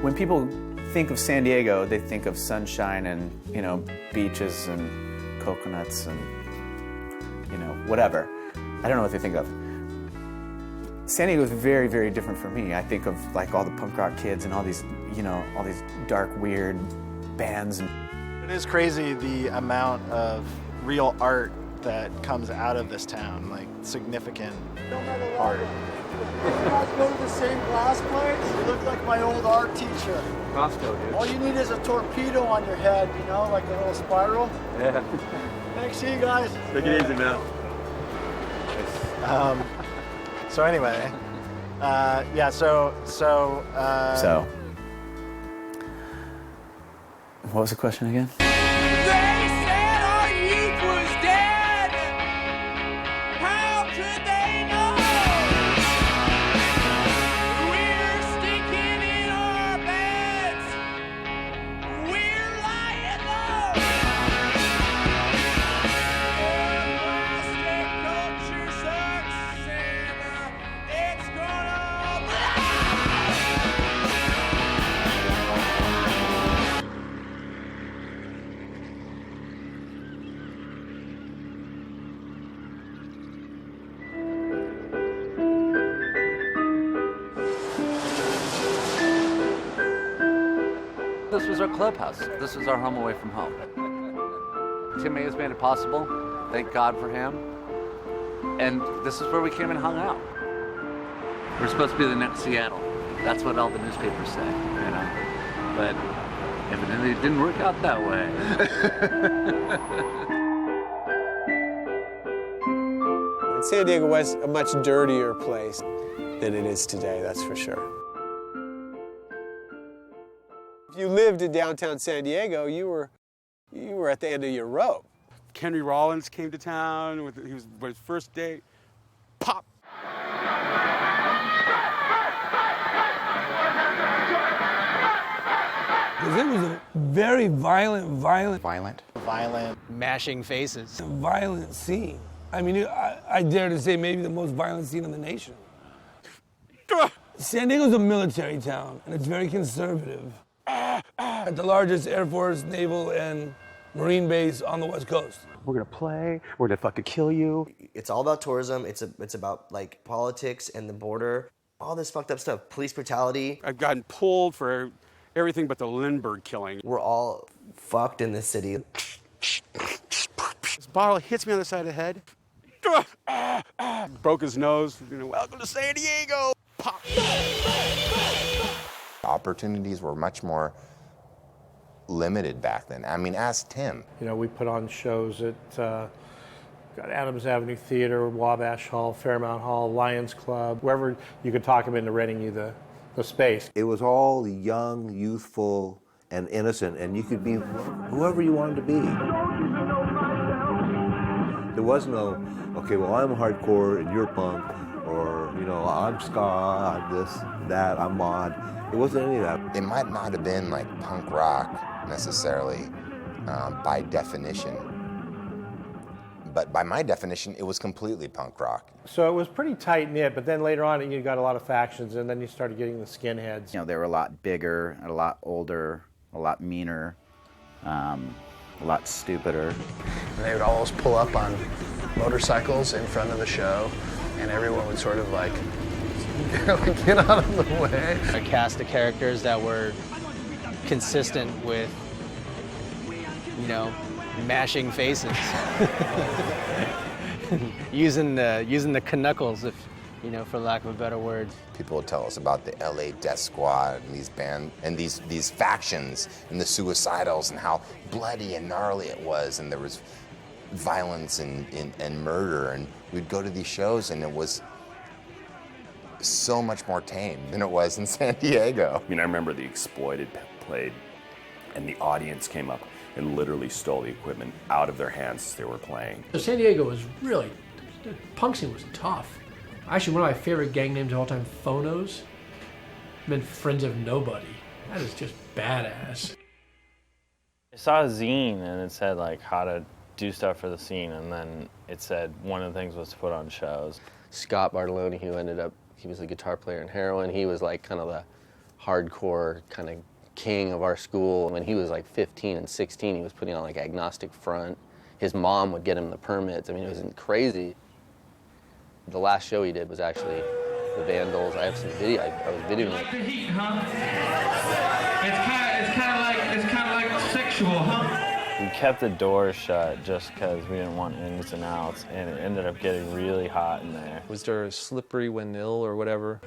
When people think of San Diego, they think of sunshine and, beaches and coconuts and, whatever. I don't know what they think of. San Diego is very, very different for me. I think of like all the punk rock kids and all these, all these dark, weird bands. It is crazy the amount of real art that comes out of this town, like significant art. You guys go to the same class place? You look like my old art teacher. Costco, dude. All you need is a torpedo on your head, like a little spiral. Yeah. Thanks, see you guys. Take it easy, man. So anyway, What was the question again? They said our youth was dead. How could they know? We're stinking in our beds. We're lying low. Plastic culture sucks, and it's gonna blow. This was our clubhouse. This was our home away from home. Tim May has made it possible. Thank God for him. And this is where we came and hung out. We're supposed to be the next Seattle. That's what all the newspapers say, But evidently it didn't work out that way. San Diego was a much dirtier place than it is today, that's for sure. If you lived in downtown San Diego, you were at the end of your rope. Henry Rollins came to town. He was his first date. Pop. Because it was a very violent, mashing faces, violent scene. I mean, I dare to say maybe the most violent scene in the nation. San Diego's a military town, and it's very conservative. At the largest Air Force, Naval, and Marine base on the West Coast. We're gonna play, we're gonna fucking kill you. It's all about tourism, it's about like politics and the border, all this fucked up stuff, police brutality. I've gotten pulled for everything but the Lindbergh killing. We're all fucked in this city. This bottle hits me on the side of the head. Broke his nose, welcome to San Diego. Pop. Opportunities were much more limited back then. I mean, ask Tim. We put on shows at Adams Avenue Theater, Wabash Hall, Fairmount Hall, Lions Club, wherever you could talk them into renting you the space. It was all young, youthful, and innocent, and you could be whoever you wanted to be. There was no, okay, well, I'm hardcore and you're punk, or, I'm ska, I'm this, that, I'm mod. It wasn't any of that. It might not have been like punk rock necessarily by definition, but by my definition, it was completely punk rock. So it was pretty tight-knit, but then later on you got a lot of factions, and then you started getting the skinheads. They were a lot bigger, a lot older, a lot meaner, a lot stupider. And they would always pull up on motorcycles in front of the show, and everyone would sort of like get out of the way. A cast of characters that were consistent with, mashing faces. using the knuckles, if for lack of a better word. People would tell us about the LA Death Squad and these these factions and the suicidals and how bloody and gnarly it was, and there was violence and murder, and we'd go to these shows and it was so much more tame than it was in San Diego. I remember the Exploited played, and the audience came up and literally stole the equipment out of their hands as they were playing. So San Diego was really, the punk scene was tough. Actually, one of my favorite gang names of all time, Phonos, meant Friends of Nobody. That is just badass. I saw a zine and it said how to do stuff for the scene, and then it said one of the things was to put on shows. Scott Bartolone, he was a guitar player in Heroin. He was kind of the hardcore kind of king of our school. When he was like 15 and 16, he was putting on like Agnostic Front. His mom would get him the permits. I mean, it was crazy. The last show he did was actually the Vandals. I have some video. I was videoing it. The heat, huh? It's kind of like sexual, huh? We kept the doors shut just because we didn't want ins and outs, and it ended up getting really hot in there. Was there a Slippery When Ill or whatever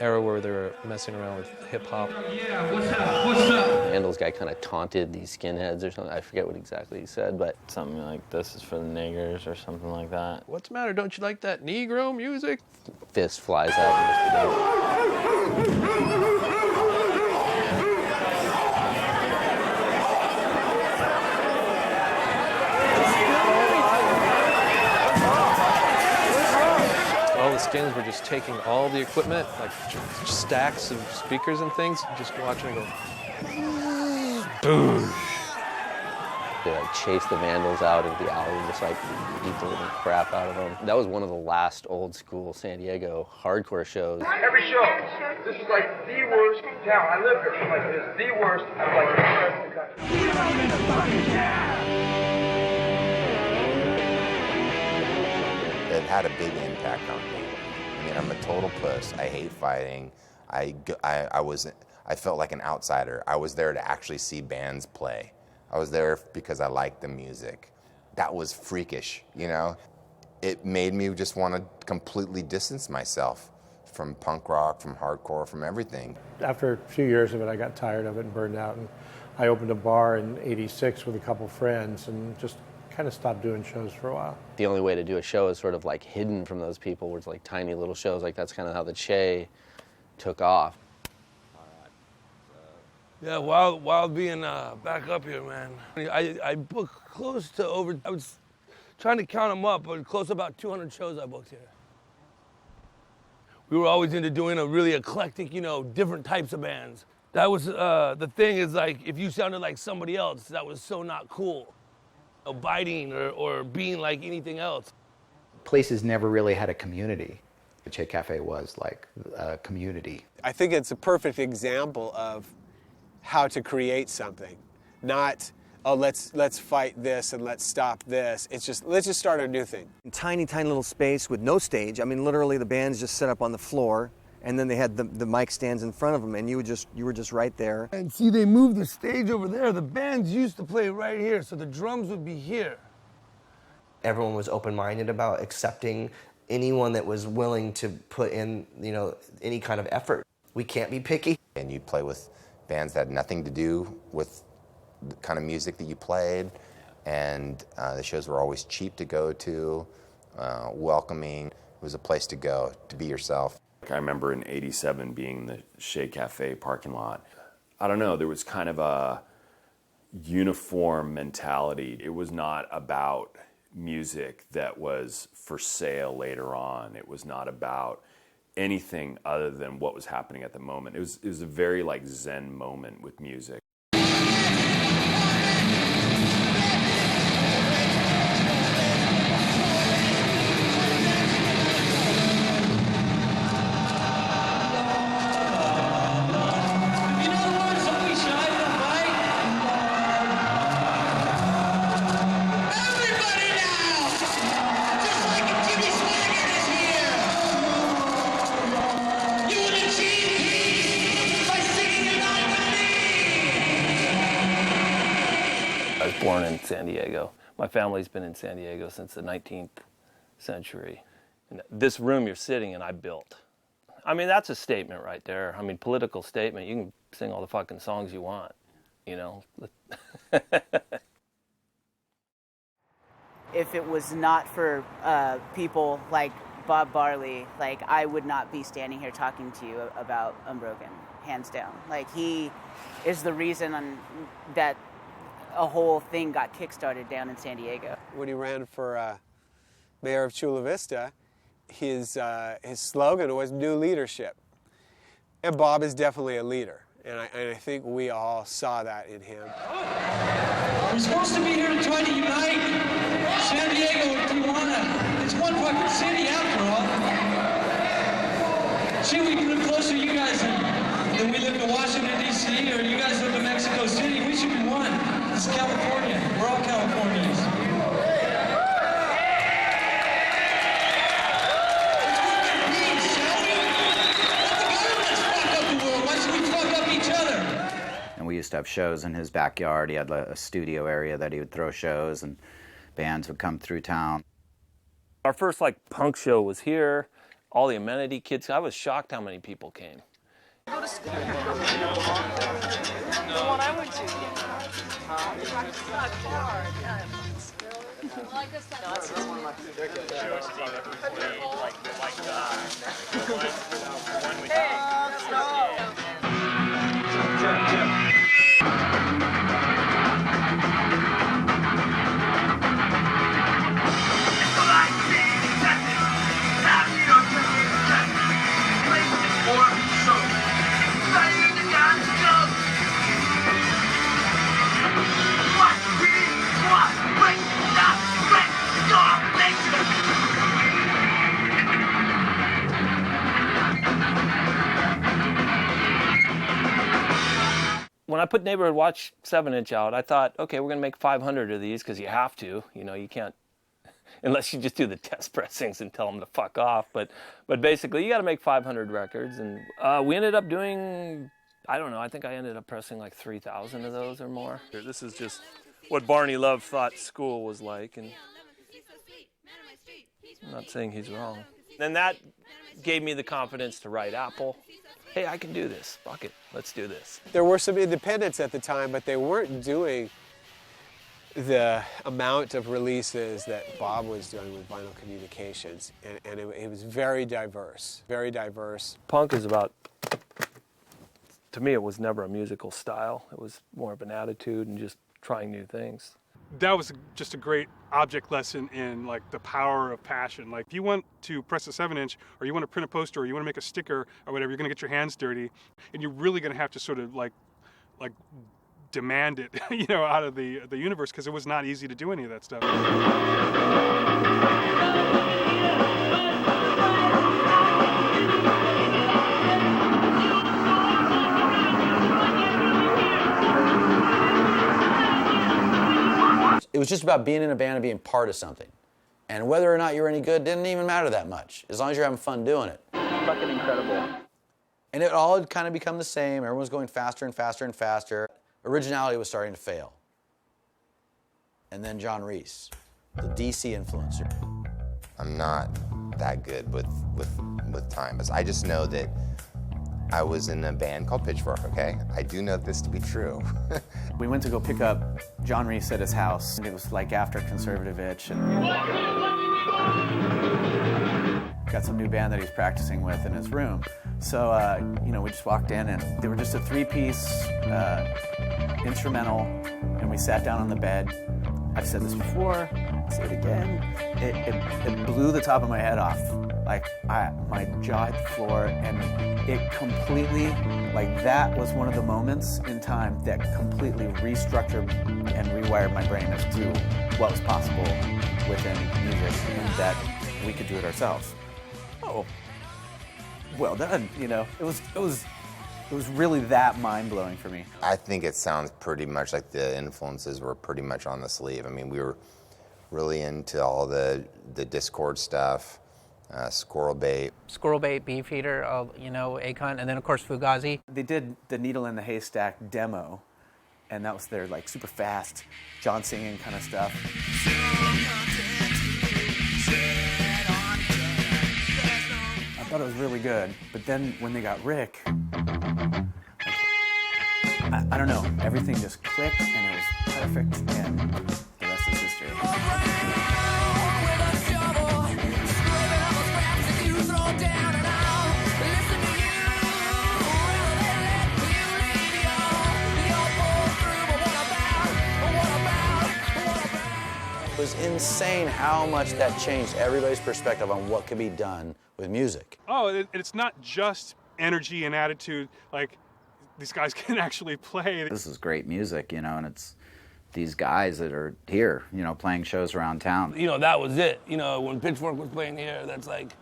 era where they were messing around with hip hop? Yeah, what's up? What's up? The Vandals guy kind of taunted these skinheads or something. I forget what exactly he said, but something like, "This is for the niggers," or something like that. What's the matter? Don't you like that Negro music? Fist flies out. All the skins were just taking all the equipment, like stacks of speakers and things, just watching it go boom. They like chase the Vandals out of the alley and just like beat the living crap out of them. That was one of the last old school San Diego hardcore shows. Every show, this is like the worst town. I live here. Like, it is the worst of like the rest of the country. It had a big impact on me. I mean, I'm a total puss. I hate fighting. I felt like an outsider. I was there to actually see bands play. I was there because I liked the music. That was freakish, you know? It made me just want to completely distance myself from punk rock, from hardcore, from everything. After a few years of it, I got tired of it and burned out. And I opened a bar in '86 with a couple friends and just kind of stopped doing shows for a while. The only way to do a show is sort of like hidden from those people, where it's like tiny little shows. Like that's kind of how the Che took off. Yeah, while being back up here, man. I booked close to I was trying to count them up, but close to about 200 shows I booked here. We were always into doing a really eclectic, you know, different types of bands. That was, the thing is like, if you sounded like somebody else, that was so not cool. You know, biting or being like anything else. Places never really had a community. The Che Cafe was like a community. I think it's a perfect example of how to create something. Not, oh, let's fight this and let's stop this. It's just, let's just start a new thing. Tiny, tiny little space with no stage. I mean, literally the band's just set up on the floor, and then they had the mic stands in front of them, and you were just right there. And see, they moved the stage over there. The bands used to play right here, so the drums would be here. Everyone was open-minded about accepting anyone that was willing to put in, you know, any kind of effort. We can't be picky. And you'd play with bands that had nothing to do with the kind of music that you played, and the shows were always cheap to go to, welcoming. It was a place to go, to be yourself. I remember in '87 being in the Che Cafe parking lot. I don't know, there was kind of a uniform mentality. It was not about music that was for sale later on. It was not about anything other than what was happening at the moment. It was a very like Zen moment with music. Born in San Diego. My family's been in San Diego since the 19th century. And this room you're sitting in, I built. I mean, that's a statement right there. I mean, political statement. You can sing all the fucking songs you want, you know. If it was not for people like Bob Barley, like I would not be standing here talking to you about Unbroken, hands down. Like he is the reason that a whole thing got kickstarted down in San Diego. When he ran for mayor of Chula Vista, his slogan was new leadership. And Bob is definitely a leader, and I think we all saw that in him. We're supposed to be here to try to unite San Diego and Tijuana. It's one fucking city after all. See if we can get closer to you guys and and we live in Washington, D.C., or you guys live in Mexico City. We should be one. This is California. We're all Californians. And we used to have shows in his backyard. He had a studio area that he would throw shows, and bands would come through town. Our first like punk show was here. All the amenity kids. I was shocked how many people came. The one I went to. When I put Neighborhood Watch 7-inch out, I thought, okay, we're going to make 500 of these because you have to. You know, you can't, unless you just do the test pressings and tell them to fuck off. But basically, you got to make 500 records. And we ended up doing, I don't know, I think I ended up pressing like 3,000 of those or more. This is just what Barney Love thought school was like. And I'm not saying he's wrong. Then that gave me the confidence to write Apple. Hey, I can do this. Fuck it. Let's do this. There were some independents at the time, but they weren't doing the amount of releases that Bob was doing with Vinyl Communications. And it was very diverse, very diverse. Punk is about, to me, it was never a musical style. It was more of an attitude and just trying new things. That was just a great object lesson in like the power of passion. Like if you want to press a 7-inch, or you want to print a poster, or you want to make a sticker or whatever, you're going to get your hands dirty, and you're really going to have to sort of like demand it, you know, out of the universe, because it was not easy to do any of that stuff. It was just about being in a band and being part of something. And whether or not you were any good didn't even matter that much, as long as you're having fun doing it. Fucking incredible. And it all had kind of become the same. Everyone was going faster and faster and faster. Originality was starting to fail. And then John Reese, the DC influencer. I'm not that good with time. I just know that I was in a band called Pitchfork, okay? I do know this to be true. We went to go pick up John Reese at his house, and it was like after Conservative Itch, and got some new band that he's practicing with in his room. So, you know, we just walked in, and they were just a 3-piece instrumental, and we sat down on the bed. I've said this before, I'll say it again. It blew the top of my head off. Like, my jaw hit the floor, and it completely, like, that was one of the moments in time that completely restructured and rewired my brain as to what was possible within music, and that we could do it ourselves. Oh, well done, you know. It was really that mind-blowing for me. I think it sounds pretty much like the influences were pretty much on the sleeve. I mean, we were really into all the Discord stuff. Squirrel Bait, Beefeater, you know, Akon, and then of course Fugazi. They did the Needle in the Haystack demo, and that was their like super fast John singing kind of stuff. I thought it was really good, but then when they got Rick, I don't know, everything just clicked and it was perfect, and the rest is history. It was insane how much that changed everybody's perspective on what could be done with music. Oh, it's not just energy and attitude. Like, these guys can actually play. This is great music, you know, and it's these guys that are here, you know, playing shows around town. You know, that was it. You know, when Pitchfork was playing here, that's like,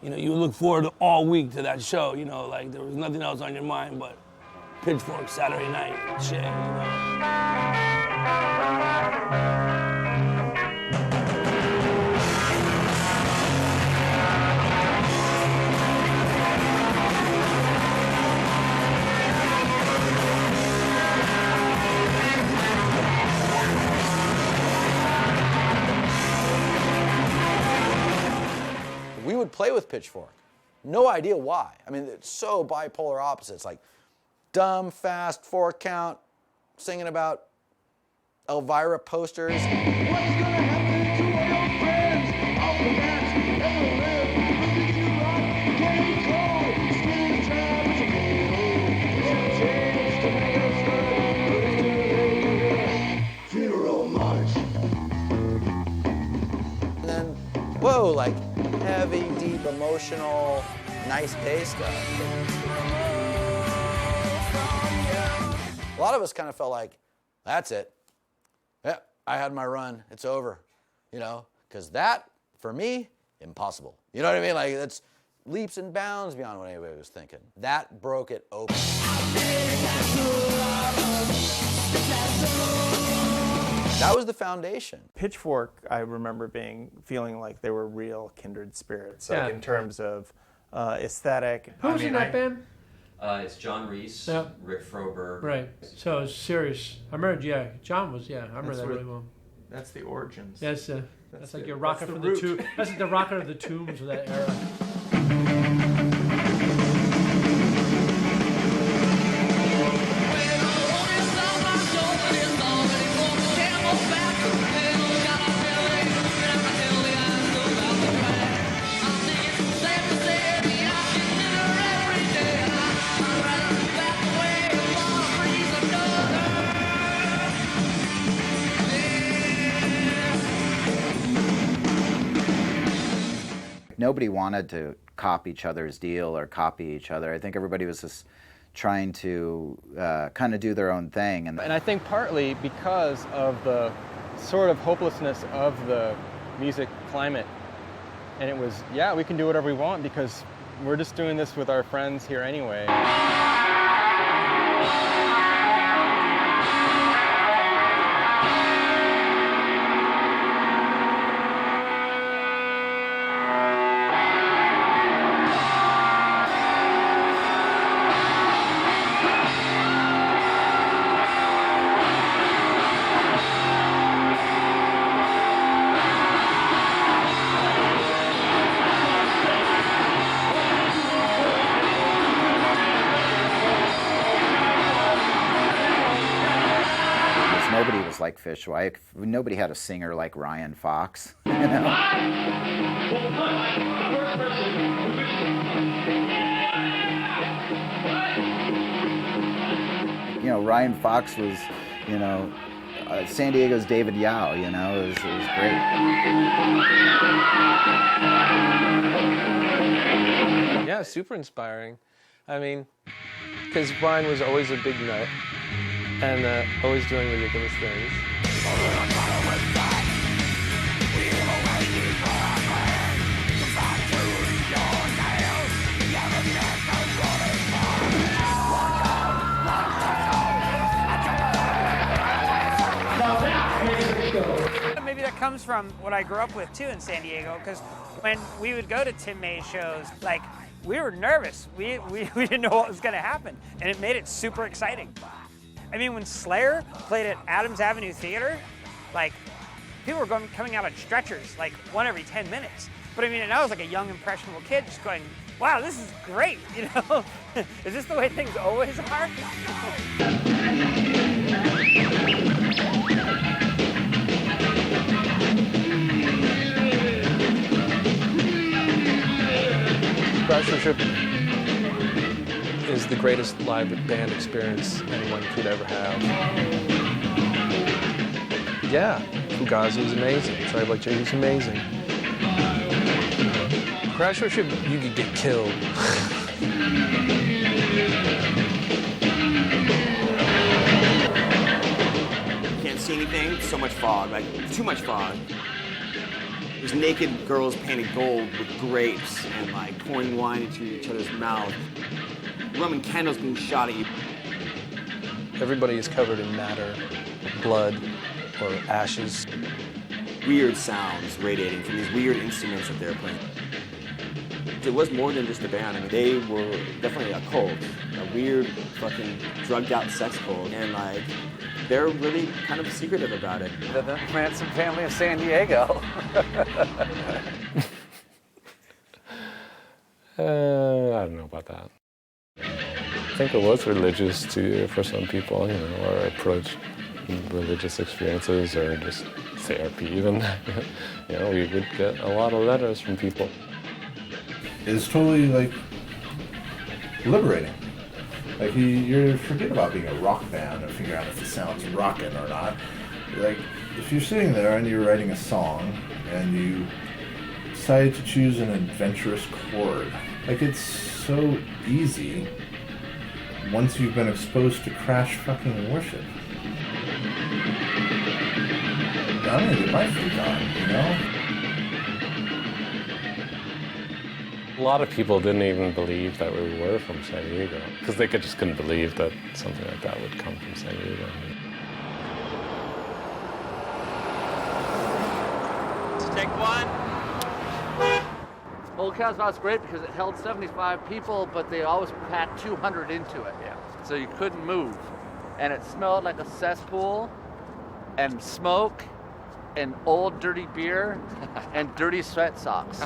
You know, you look forward all week to that show, you know, like there was nothing else on your mind but Pitchfork Saturday night shit, you know. We would play with Pitchfork. No idea why. I mean, it's so bipolar opposites, like dumb, fast, 4-count, singing about Elvira posters. And then, whoa, like heavy, deep, emotional, nice day stuff. A lot of us kind of felt like, that's it. Yeah, I had my run. It's over. You know, because that, for me, impossible. You know what I mean? Like, that's leaps and bounds beyond what anybody was thinking. That broke it open. That was the foundation. Pitchfork, I remember feeling like they were real kindred spirits, like in terms of aesthetic. Who was in that band? It's John Reese, Yep. Rick Froberg. Right. So it's serious. I remember, John was, I remember that really well. That's the origins. That's like your rocket from the tomb. That's like the rocket of the tombs of that era. Nobody wanted to copy each other's deal or copy each other. I think everybody was just trying to kind of do their own thing. And I think partly because of the sort of hopelessness of the music climate. And it was, yeah, we can do whatever we want because we're just doing this with our friends here anyway. Nobody was like Fish. Nobody had a singer like Ryan Fox. You know? You know, Ryan Fox was, you know, San Diego's David Yao. You know, it was great. Yeah, super inspiring. I mean, because Brian was always a big nut and always doing ridiculous things. Maybe that comes from what I grew up with too in San Diego, because when we would go to Tim May's shows, like, we were nervous. We didn't know what was going to happen, and it made it super exciting. I mean, when Slayer played at Adams Avenue Theater, like, people were coming out on stretchers, like, one every 10 minutes. But I mean, and I was like a young, impressionable kid just going, wow, this is great, you know? Is this the way things always are? Crash Trip is the greatest live band experience anyone could ever have. Yeah, Fugazi is amazing. Sorry Like Jay is amazing. Crash Trip, you could get killed. Can't see anything, so much fog, like too much fog. There's naked girls painted gold with grapes and like pouring wine into each other's mouth. Roman candles being shot at you. Everybody is covered in matter, blood, or ashes. Weird sounds radiating from these weird instruments that they're playing. It was more than just a band. I mean, they were definitely a cult, a weird, fucking drugged out sex cult, and like, they're really kind of secretive about it. The Manson family of San Diego. I don't know about that. I think it was religious for some people, you know, or approach religious experiences or just therapy even. You know, we would get a lot of letters from people. It's totally like liberating. Like you forget about being a rock band and figure out if the sound's rocking or not. Like if you're sitting there and you're writing a song and you decide to choose an adventurous chord, like it's so easy once you've been exposed to crash fucking worship. I'm gonna get my freak on, you know? A lot of people didn't even believe that we were from San Diego because they just couldn't believe that something like that would come from San Diego. Let's take one. Old Casbah's great because it held 75 people, but they always packed 200 into it. Yeah. So you couldn't move. And it smelled like a cesspool and smoke and old dirty beer and dirty sweat socks.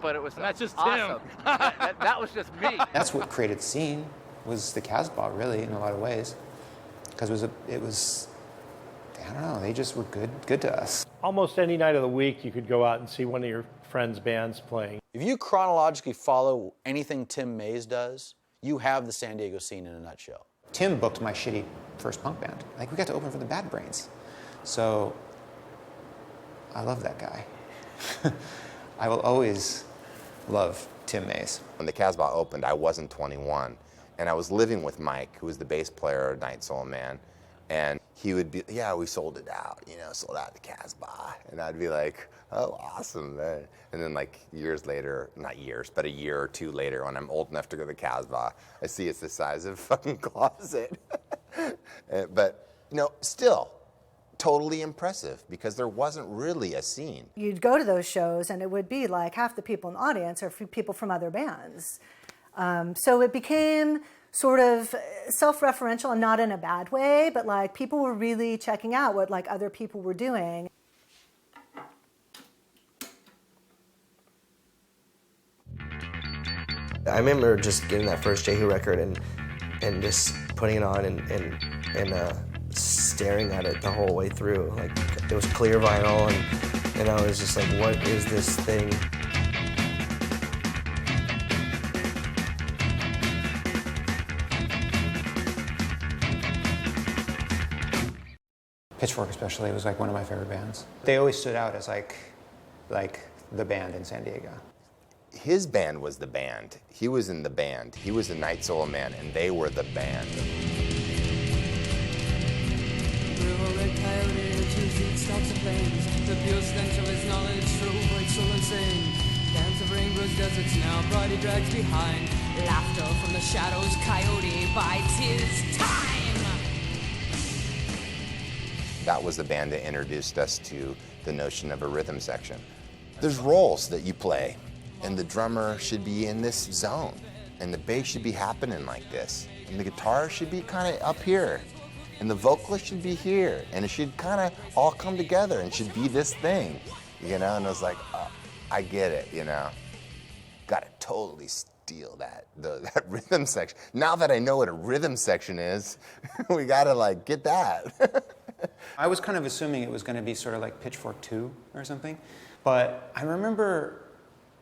But it was that's just awesome. that was just me. That's what created the scene, was the Casbah, really, in a lot of ways. Because it was, I don't know, they just were good to us. Almost any night of the week, you could go out and see one of your friends' bands playing. If you chronologically follow anything Tim Mays does, you have the San Diego scene in a nutshell. Tim booked my shitty first punk band. Like, we got to open for the Bad Brains. So, I love that guy. I will always love Tim Mays. When the Casbah opened, I wasn't 21, and I was living with Mike, who was the bass player of Night Soul Man, and he would be, yeah, we sold it out, you know, sold out the Casbah, and I'd be like, oh, awesome, man. And then like years later, not years, but a year or two later, when I'm old enough to go to the Casbah, I see it's the size of a fucking closet. But, you know, still, totally impressive because there wasn't really a scene. You'd go to those shows and it would be like half the people in the audience are people from other bands. So it became sort of self-referential, and not in a bad way, but like people were really checking out what like other people were doing. I remember just getting that first Jehu record and just putting it on and staring at it the whole way through. Like, it was clear vinyl, and I was just like, what is this thing? Pitchfork especially was like one of my favorite bands. They always stood out as like the band in San Diego. His band was the band. He was in the band. He was the Night Soul Man, and they were the band. Stalks of flames, the pure stench of his knowledge, true, like soul insane. Dance of rainbows, deserts now, body drags behind. Laughter from the shadows, coyote bites his time. That was the band that introduced us to the notion of a rhythm section. There's roles that you play, and the drummer should be in this zone, and the bass should be happening like this, and the guitar should be kind of up here, and the vocalist should be here, and it should kind of all come together and should be this thing, you know? And I was like, oh, I get it, you know? Gotta totally steal that rhythm section. Now that I know what a rhythm section is, we gotta like get that. I was kind of assuming it was going to be sort of like Pitchfork 2 or something, but I remember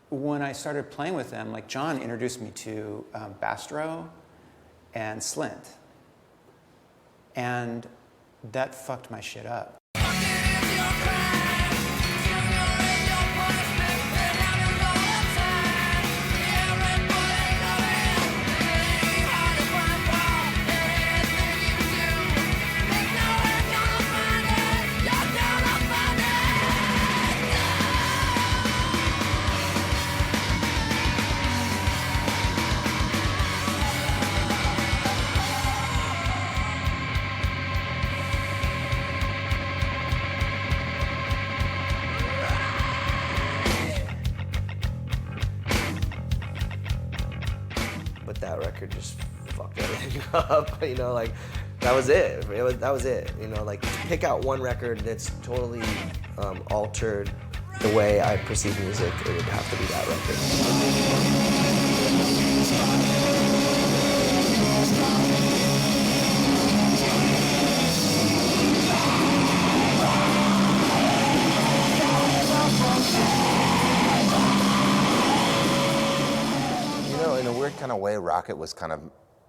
when I started playing with them, like John introduced me to Bastro and Slint. And that fucked my shit up. that record just fucked everything up. You know, like that was it. That was it. You know, like pick out one record that's totally altered the way I perceive music. It would have to be that record. In a weird kind of way, Rocket was kind of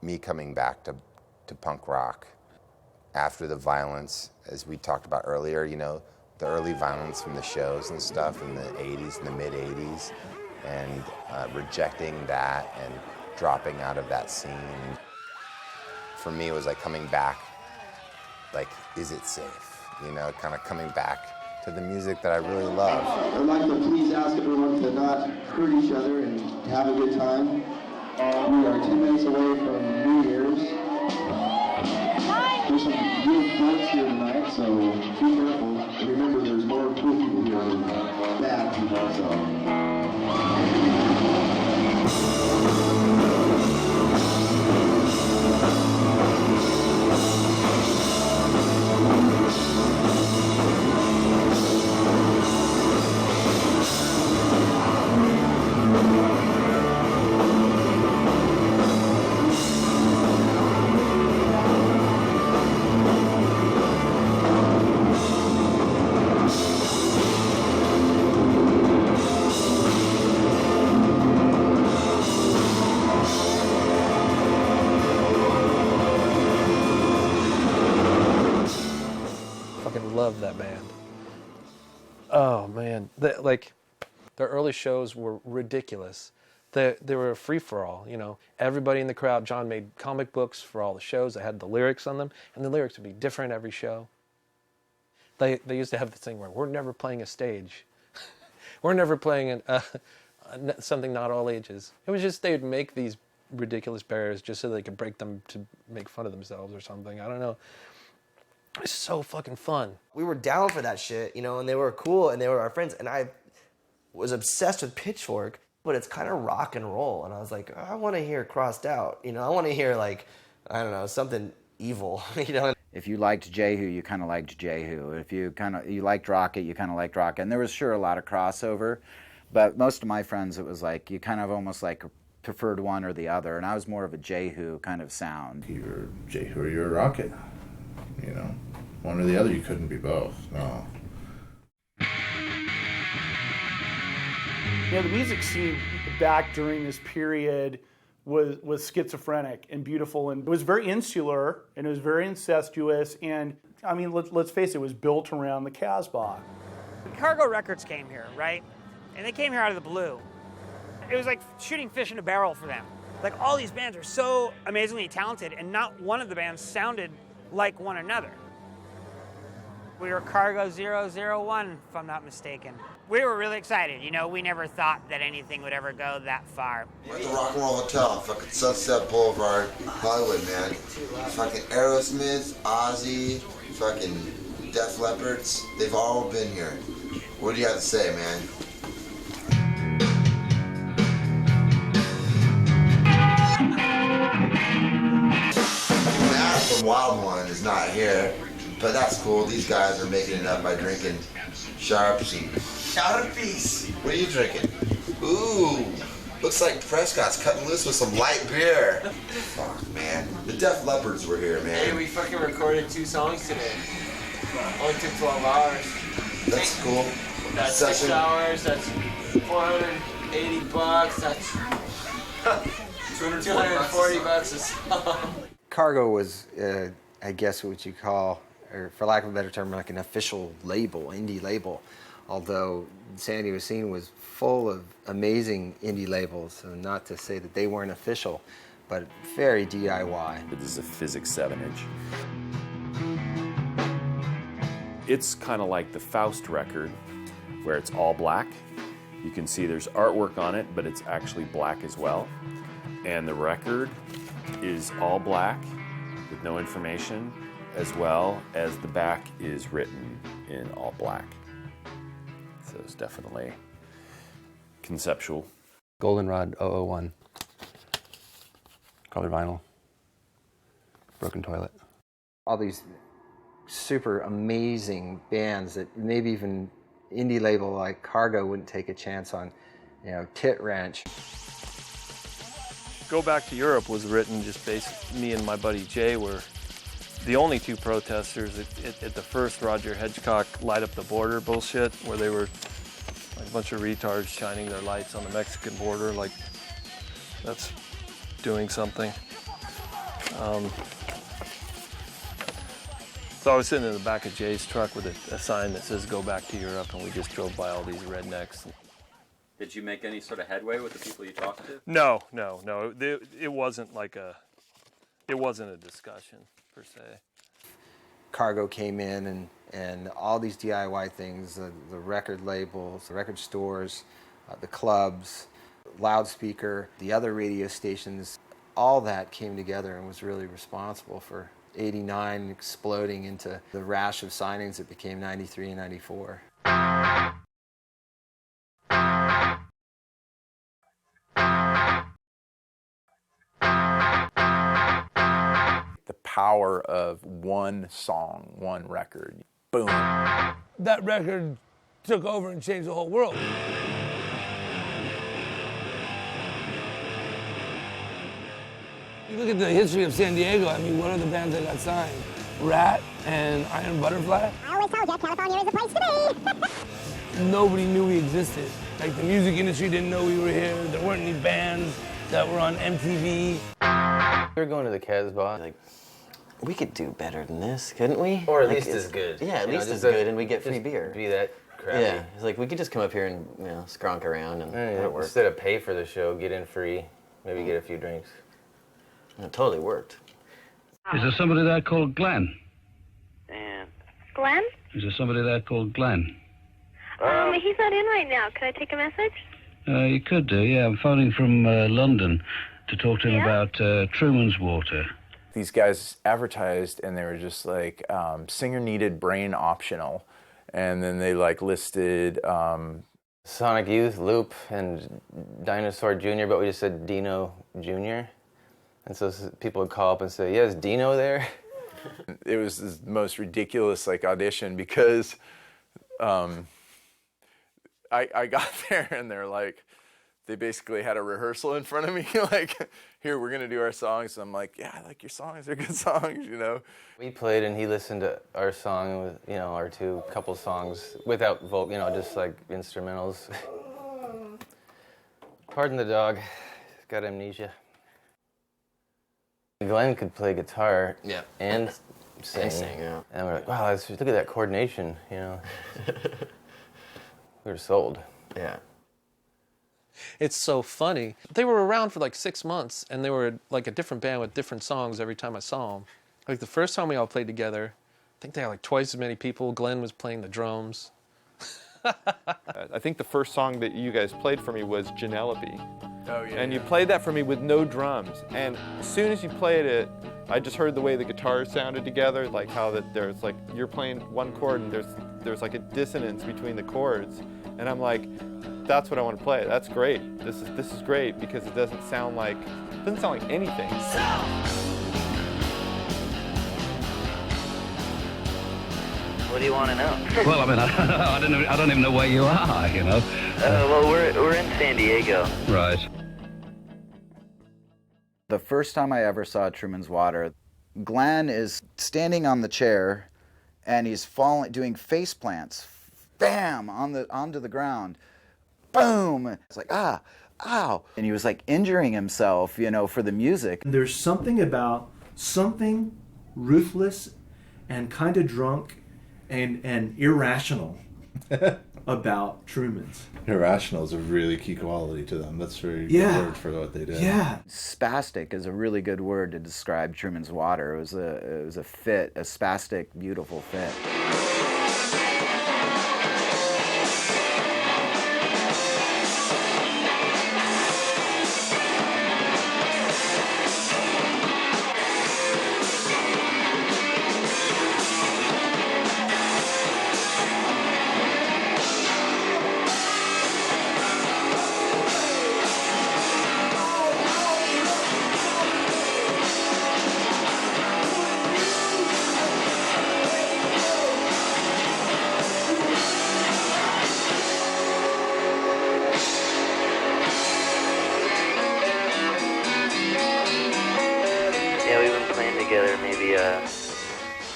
me coming back to punk rock after the violence, as we talked about earlier, you know, the early violence from the shows and stuff in the 80s and the mid-80s, and rejecting that and dropping out of that scene. For me, it was like coming back, like, is it safe? You know, kind of coming back to the music that I really love. I'd like to please ask everyone to not hurt each other and have a good time. We are 10 minutes away from New Year's. There's some good folks here tonight, so be careful. And remember, there's more cool people here than bad people, so. Love that band. Oh man, the early shows were ridiculous. They were a free-for-all, you know. Everybody in the crowd, John made comic books for all the shows that had the lyrics on them, and the lyrics would be different every show. They used to have this thing where we're never playing a stage. We're never playing something not all ages. It was just they would make these ridiculous barriers just so they could break them to make fun of themselves or something. I don't know. It's so fucking fun. We were down for that shit, you know, and they were cool and they were our friends. And I was obsessed with Pitchfork, but it's kind of rock and roll. And I was like, I want to hear Crossed Out. You know, I want to hear, like, I don't know, something evil, you know. If you liked Jehu, you kind of liked Jehu. If you liked Rocket, you kind of liked Rocket. And there was sure a lot of crossover, but most of my friends, it was like you kind of almost like preferred one or the other. And I was more of a Jehu kind of sound. You're Jehu or you're Rocket. You know, one or the other, you couldn't be both, no. You know, the music scene back during this period was schizophrenic and beautiful, and it was very insular, and it was very incestuous, and, I mean, let's face it, it was built around the Casbah. Cargo Records came here, right? And they came here out of the blue. It was like shooting fish in a barrel for them. Like, all these bands are so amazingly talented, and not one of the bands sounded like one another. We were Cargo 001, if I'm not mistaken. We were really excited. You know, we never thought that anything would ever go that far. We're at the Rock and Roll Hotel, fucking Sunset Boulevard, Hollywood, man. Fucking Aerosmith, Ozzy, fucking Def Leppards, they've all been here. What do you have to say, man? Matt from Wild One is not here, but that's cool. These guys are making it up by drinking Sharps and Sharpies. What are you drinking? Ooh, looks like Prescott's cutting loose with some light beer. Fuck, man. The Def Leppards were here, man. Hey, we fucking recorded 2 songs today. Only took 12 hours. That's cool. That's 6 hours. That's $480. That's $240 a song. Cargo was, I guess, what you call, or for lack of a better term, like an official label, indie label. Although San Diego scene was full of amazing indie labels, so not to say that they weren't official, but very DIY. This is a Physics 7-inch. It's kind of like the Faust record, where it's all black. You can see there's artwork on it, but it's actually black as well. And the record is all black with no information, as well as the back is written in all black. So it's definitely conceptual. Goldenrod 001. Colored Vinyl, Broken Toilet. All these super amazing bands that maybe even indie label like Cargo wouldn't take a chance on, you know, Tit Ranch. Go Back to Europe was written just me and my buddy Jay were the only two protesters at the first Roger Hedgecock Light Up the Border bullshit, where they were like a bunch of retards shining their lights on the Mexican border, like that's doing something. So I was sitting in the back of Jay's truck with a sign that says "Go Back to Europe," and we just drove by all these rednecks. Did you make any sort of headway with the people you talked to? No. It wasn't a discussion per se. Cargo came in and all these DIY things, the record labels, the record stores, the clubs, loudspeaker, the other radio stations, all that came together and was really responsible for '89 exploding into the rash of signings that became '93 and '94. The power of one song, one record. Boom. That record took over and changed the whole world. You look at the history of San Diego, I mean, what are the bands that got signed? Rat and Iron Butterfly. I always told you, California is the place to be. Nobody knew we existed. Like, the music industry didn't know we were here. There weren't any bands that were on MTV. We were going to the Casbah, like, we could do better than this, couldn't we? Or at like, least as good. Yeah, at you least know, as good, and we get free beer. Be that crappy. Yeah, it's like we could just come up here and, you know, skronk around and that'd work. Instead of pay for the show, get in free, maybe get a few drinks. And it totally worked. Is there somebody there called Glenn? Glenn? Is there somebody there called Glenn? He's not in right now. Could I take a message? You could do, yeah. I'm phoning from London to talk to him about Truman's Water. These guys advertised, and they were just like, singer needed, brain optional. And then they like listed Sonic Youth, Loop, and Dinosaur Jr., but we just said Dino Jr. And so people would call up and say, yeah, is Dino there? It was the most ridiculous like audition because I got there and they're like, they basically had a rehearsal in front of me, like, here, we're going to do our songs. And I'm like, yeah, I like your songs. They're good songs, you know. We played and he listened to our song, with, you know, our couple songs without vocal, you know, just like instrumentals. Pardon the dog, he's got amnesia. Glenn could play guitar and sing. Yeah. And we're like, wow, look at that coordination, you know. We were sold. Yeah. It's so funny. They were around for like 6 months, and they were like a different band with different songs every time I saw them. Like the first time we all played together, I think they had like twice as many people. Glenn was playing the drums. I think the first song that you guys played for me was Genelope. Oh, yeah. And you played that for me with no drums. And as soon as you played it, I just heard the way the guitars sounded together, like how that there's like, you're playing one chord and there's like a dissonance between the chords. And I'm like, that's what I want to play. That's great. This is great because it doesn't sound like anything. What do you want to know? Well, I mean, I don't even know where you are, you know. Well, we're in San Diego. Right. The first time I ever saw Truman's Water, Glenn is standing on the chair, and he's doing face plants, bam, onto the ground, boom. It's like, ow. And he was like injuring himself, you know, for the music. There's something about something ruthless and kind of drunk and irrational about Truman's. Irrational is a really key quality to them. That's very good word for what they did. Yeah. Spastic is a really good word to describe Truman's Water. It was a fit, a spastic, beautiful fit. maybe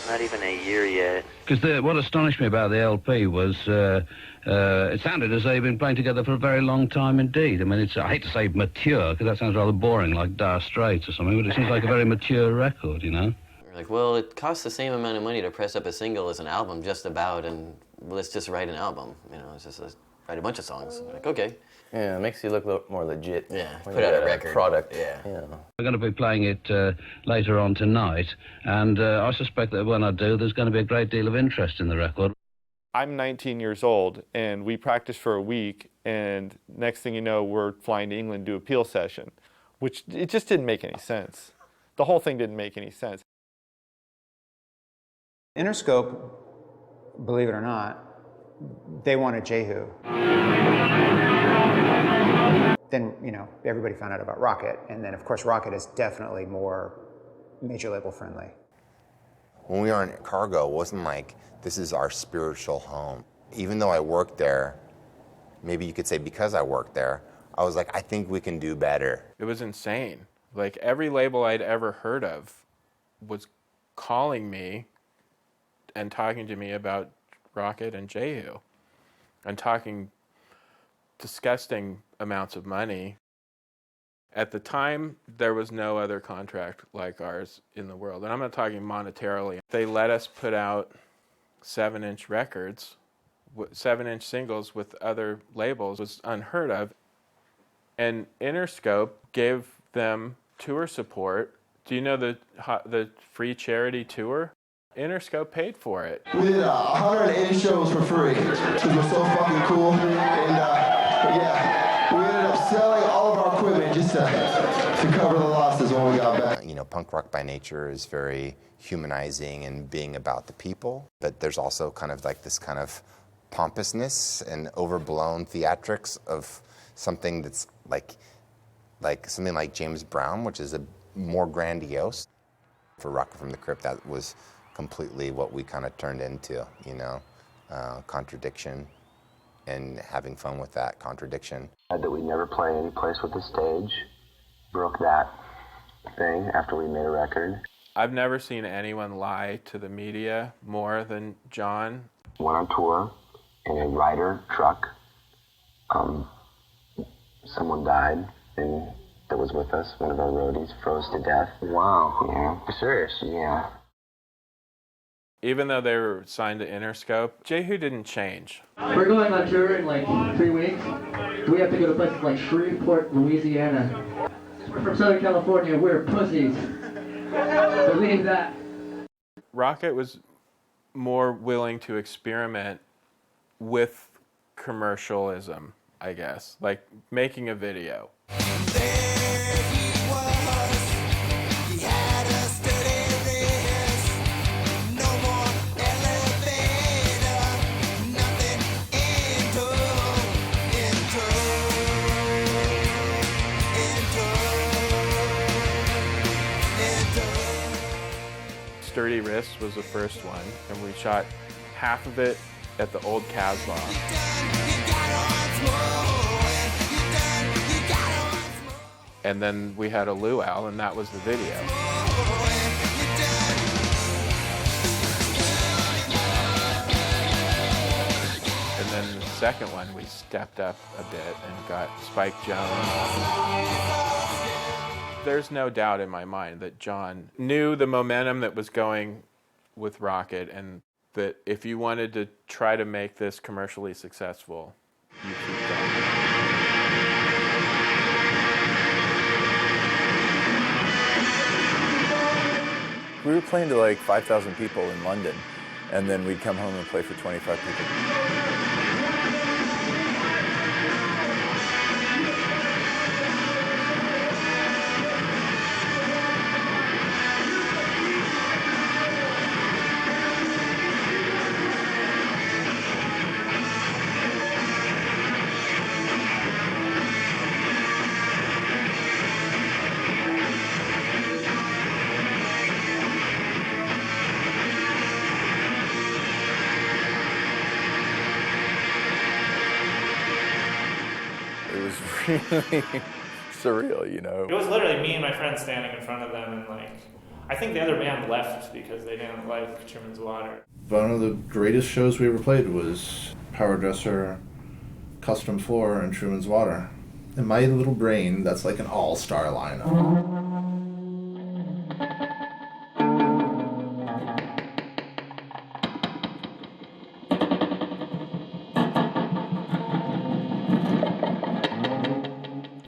not even a year yet. Because what astonished me about the LP was it sounded as though they'd been playing together for a very long time indeed. I mean, I hate to say mature, because that sounds rather boring, like Dire Straits or something, but it seems like a very mature record, you know? We're like, well, it costs the same amount of money to press up a single as an album, just about, and let's just write an album. You know, it's just write a bunch of songs. We're like, okay. Yeah, it makes you look more legit. Yeah, put out a record. Product. Yeah. We're going to be playing it later on tonight, and I suspect that when I do, there's going to be a great deal of interest in the record. I'm 19 years old, and we practiced for a week, and next thing you know, we're flying to England to do a Peel session, which it just didn't make any sense. The whole thing didn't make any sense. Interscope, believe it or not, they wanted Jehu. Then, you know, everybody found out about Rocket, and then, of course, Rocket is definitely more major label friendly. When we were in Cargo, it wasn't like, this is our spiritual home. Even though I worked there, maybe you could say because I worked there, I was like, I think we can do better. It was insane. Like, every label I'd ever heard of was calling me and talking to me about Rocket and Jehu, and talking disgusting amounts of money. At the time, there was no other contract like ours in the world, and I'm not talking monetarily. They let us put out 7-inch records, 7-inch singles with other labels was unheard of. And Interscope gave them tour support. Do you know the free charity tour? Interscope paid for it. We did 180 shows for free because we're so fucking cool. And yeah, we ended up selling all of our equipment just to cover the losses when we got back. You know, punk rock by nature is very humanizing and being about the people, but there's also kind of like this kind of pompousness and overblown theatrics of something that's like something like James Brown, which is a more grandiose. For Rocket from the Crypt, that was completely what we kind of turned into, you know, contradiction and having fun with that contradiction. That we never play any place with the stage, broke that thing after we made a record. I've never seen anyone lie to the media more than John. Went on tour in a Ryder truck. Someone died and that was with us, one of our roadies, froze to death. Wow. Yeah. You're serious? Yeah. Even though they were signed to Interscope, Jehu didn't change. We're going on tour in like 3 weeks. We have to go to places like Shreveport, Louisiana. We're from Southern California. We're pussies. Believe that. Rocket was more willing to experiment with commercialism, I guess, like making a video. Sturdy Wrists was the first one, and we shot half of it at the old Casbah. And then we had a luau, and that was the video. And then the second one, we stepped up a bit and got Spike Jones. There's no doubt in my mind that John knew the momentum that was going with Rocket, and that if you wanted to try to make this commercially successful, you keep going. We were playing to like 5,000 people in London, and then we'd come home and play for 25 people. Really surreal, you know. It was literally me and my friend standing in front of them, and like I think the other band left because they didn't like Truman's Water. One of the greatest shows we ever played was Power Dresser, Custom Floor, and Truman's Water. In my little brain, that's like an all-star lineup.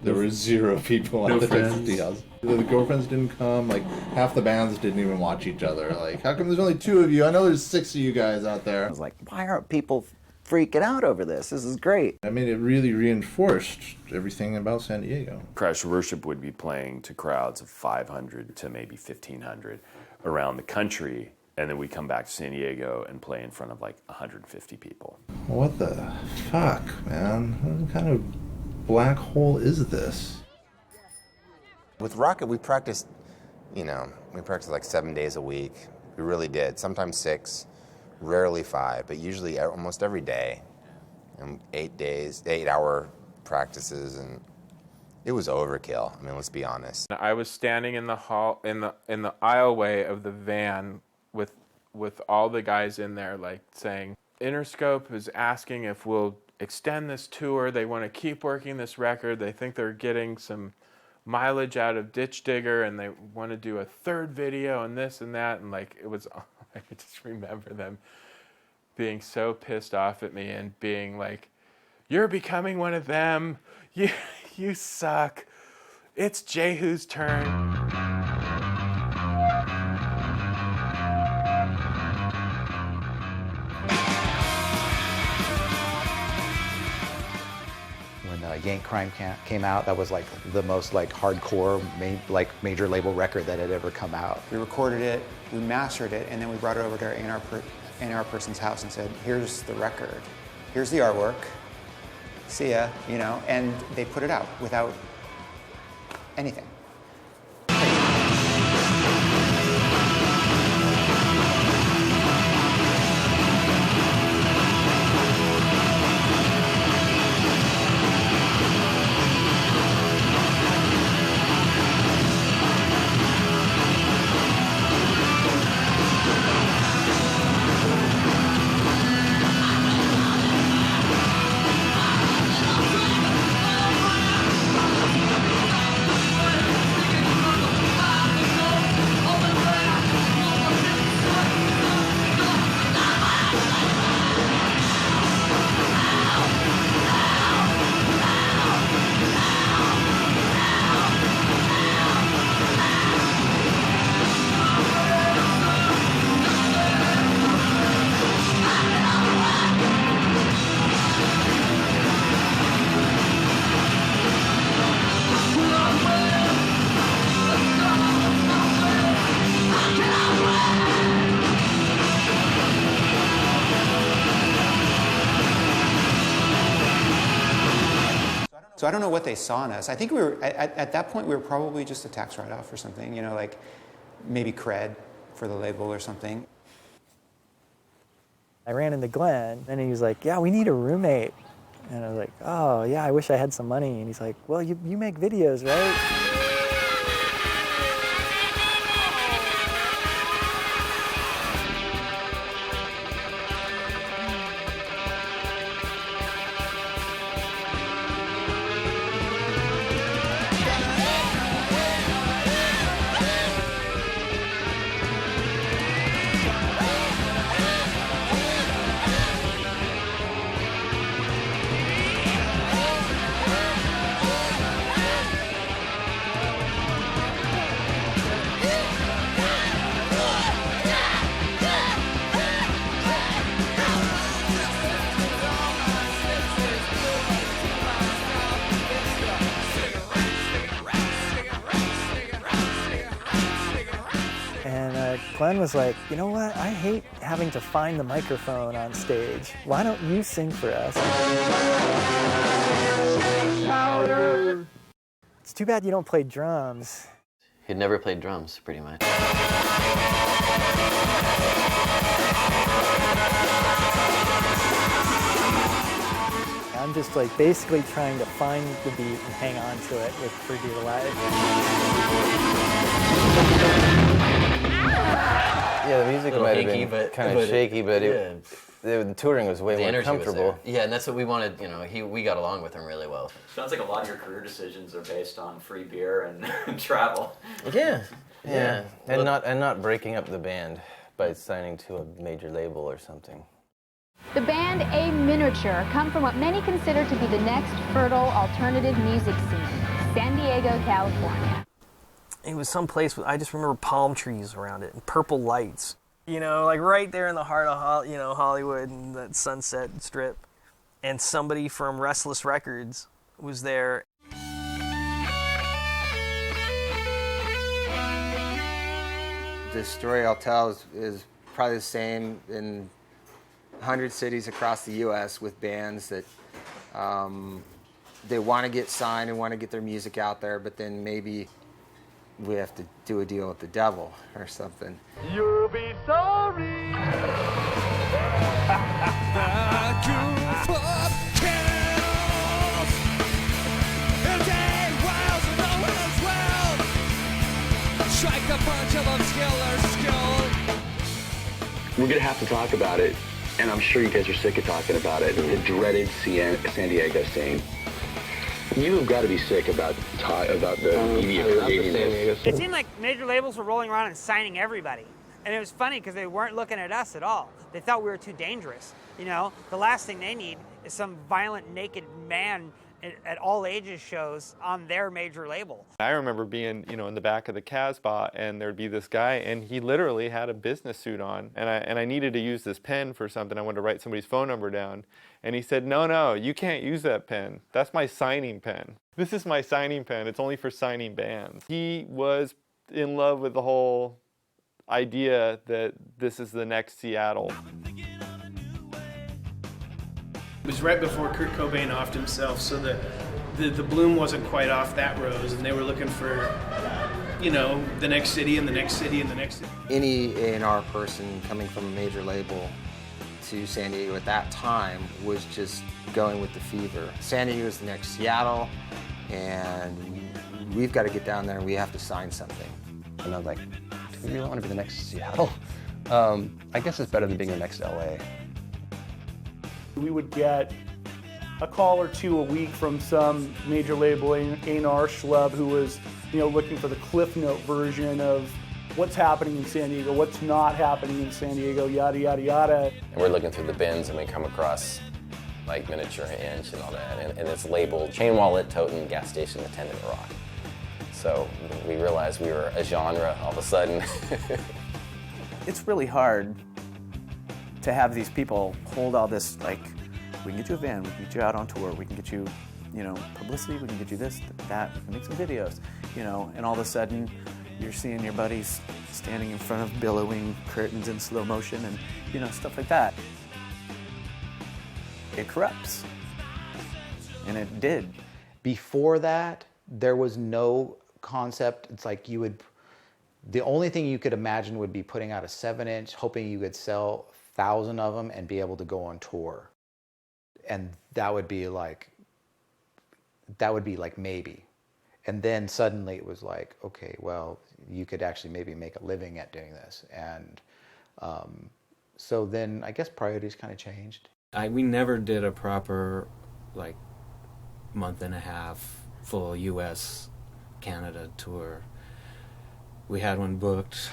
There were 0 people on the festivals. The girlfriends didn't come. Like, half the bands didn't even watch each other. Like, how come there's only 2 of you? I know there's 6 of you guys out there. I was like, why aren't people freaking out over this? This is great. I mean, it really reinforced everything about San Diego. Crash Worship would be playing to crowds of 500 to maybe 1,500 around the country, and then we come back to San Diego and play in front of like 150 people. What the fuck, man? What kind of black hole is this? With Rocket, we practiced, we practiced like 7 days a week. We really did. Sometimes 6, rarely 5, but usually almost every day. And 8-hour practices, and it was overkill. I mean, let's be honest. I was standing in the hall, in the aisleway of the van with all the guys in there, like saying, Interscope is asking if we'll extend this tour. They want to keep working this record. They think they're getting some mileage out of Ditch Digger, and they want to do a 3rd video and this and that. And like, it was, I just remember them being so pissed off at me and being like, you're becoming one of them. You suck. It's Jehu's turn. Yank Crime came out, that was like the most like hardcore major label record that had ever come out. We recorded it, we mastered it, and then we brought it over to our A&R person's house and said, here's the record, here's the artwork, see ya, and they put it out without anything. So I don't know what they saw in us. I think we were, at that point, we were probably just a tax write-off or something, like maybe cred for the label or something. I ran into Glenn, and he was like, yeah, we need a roommate. And I was like, oh, yeah, I wish I had some money. And he's like, well, you make videos, right? Glenn was like, you know what? I hate having to find the microphone on stage. Why don't you sing for us? Louder. It's too bad you don't play drums. He'd never played drums, pretty much. I'm just like basically trying to find the beat and hang on to it with For Dear Life. Yeah, the music might have been kind of shaky, but the touring was way the more energy comfortable. was there. Yeah, and that's what we wanted. You know, we got along with him really well. Sounds like a lot of your career decisions are based on free beer and travel. Yeah. And not breaking up the band by signing to a major label or something. The band A Miniature come from what many consider to be the next fertile alternative music scene, San Diego, California. It was some place with, I just remember palm trees around it and purple lights. You know, like right there in the heart of Hollywood and that Sunset Strip. And somebody from Restless Records was there. The story I'll tell is probably the same in 100 cities across the U.S. with bands that they want to get signed and want to get their music out there, but then maybe we have to do a deal with the devil or something. You'll be sorry. Strike a bunch of them skill. We're gonna have to talk about it, and I'm sure you guys are sick of talking about it. The dreaded San Diego scene. You've got to be sick about the media creating this. It seemed like major labels were rolling around and signing everybody. And it was funny because they weren't looking at us at all. They thought we were too dangerous. You know, the last thing they need is some violent, naked man at all ages shows on their major label. I remember being, in the back of the Casbah, and there'd be this guy, and he literally had a business suit on, and I needed to use this pen for something. I wanted to write somebody's phone number down, and he said, no, you can't use that pen. That's my signing pen. This is my signing pen. It's only for signing bands. He was in love with the whole idea that this is the next Seattle. It was right before Kurt Cobain offed himself, so the bloom wasn't quite off that rose, and they were looking for, the next city and the next city and the next city. Any A&R person coming from a major label to San Diego at that time was just going with the fever. San Diego is the next Seattle, and we've got to get down there and we have to sign something. And I was like, do we really want to be the next Seattle? I guess it's better than being the next LA. We would get a call or two a week from some major label A&R schlub who was, looking for the Cliff Note version of what's happening in San Diego, what's not happening in San Diego, yada, yada, yada. And we're looking through the bins and we come across like Miniature Inch and all that, and it's labeled chain wallet, toting, gas station attendant rock. So we realized we were a genre all of a sudden. It's really hard to have these people hold all this, like, we can get you a van, we can get you out on tour, we can get you, publicity, we can get you this, that, we can make some videos, and all of a sudden you're seeing your buddies standing in front of billowing curtains in slow motion and, stuff like that. It corrupts. And it did. Before that, there was no concept. It's like the only thing you could imagine would be putting out a 7-inch, hoping you could sell 1,000 of them and be able to go on tour. And that would be like maybe. And then suddenly it was like, okay, well, you could actually maybe make a living at doing this. And so then I guess priorities kind of changed. We never did a proper, month and a half full U.S. Canada tour. We had one booked.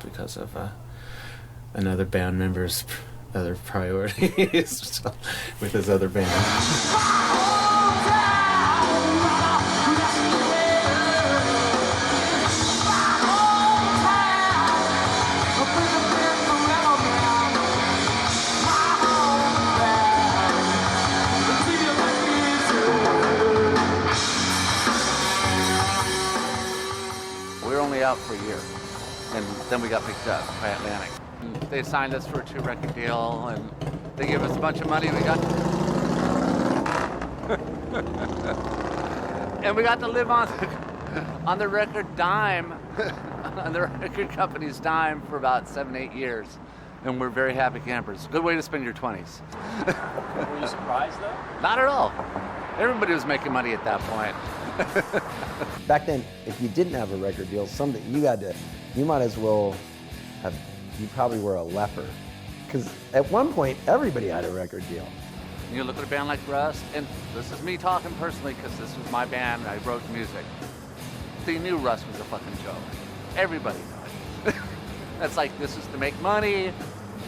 Because of another band member's other priorities with his other band. We were only out for a year. And then we got picked up by Atlantic. They signed us for a 2-record deal, and They gave us a bunch of money. We got and we got to live on the record dime, on the record company's dime for about 7-8 years. And we're very happy campers. Good way to spend your 20s. Were you surprised though? Not at all. Everybody was making money at that point. Back then, if you didn't have a record deal, you might as well have, you probably were a leper. Because at one point, everybody had a record deal. You look at a band like Rust, and this is me talking personally because this was my band and I wrote the music. They knew Rust was a fucking joke. Everybody knew it. It's like, this is to make money,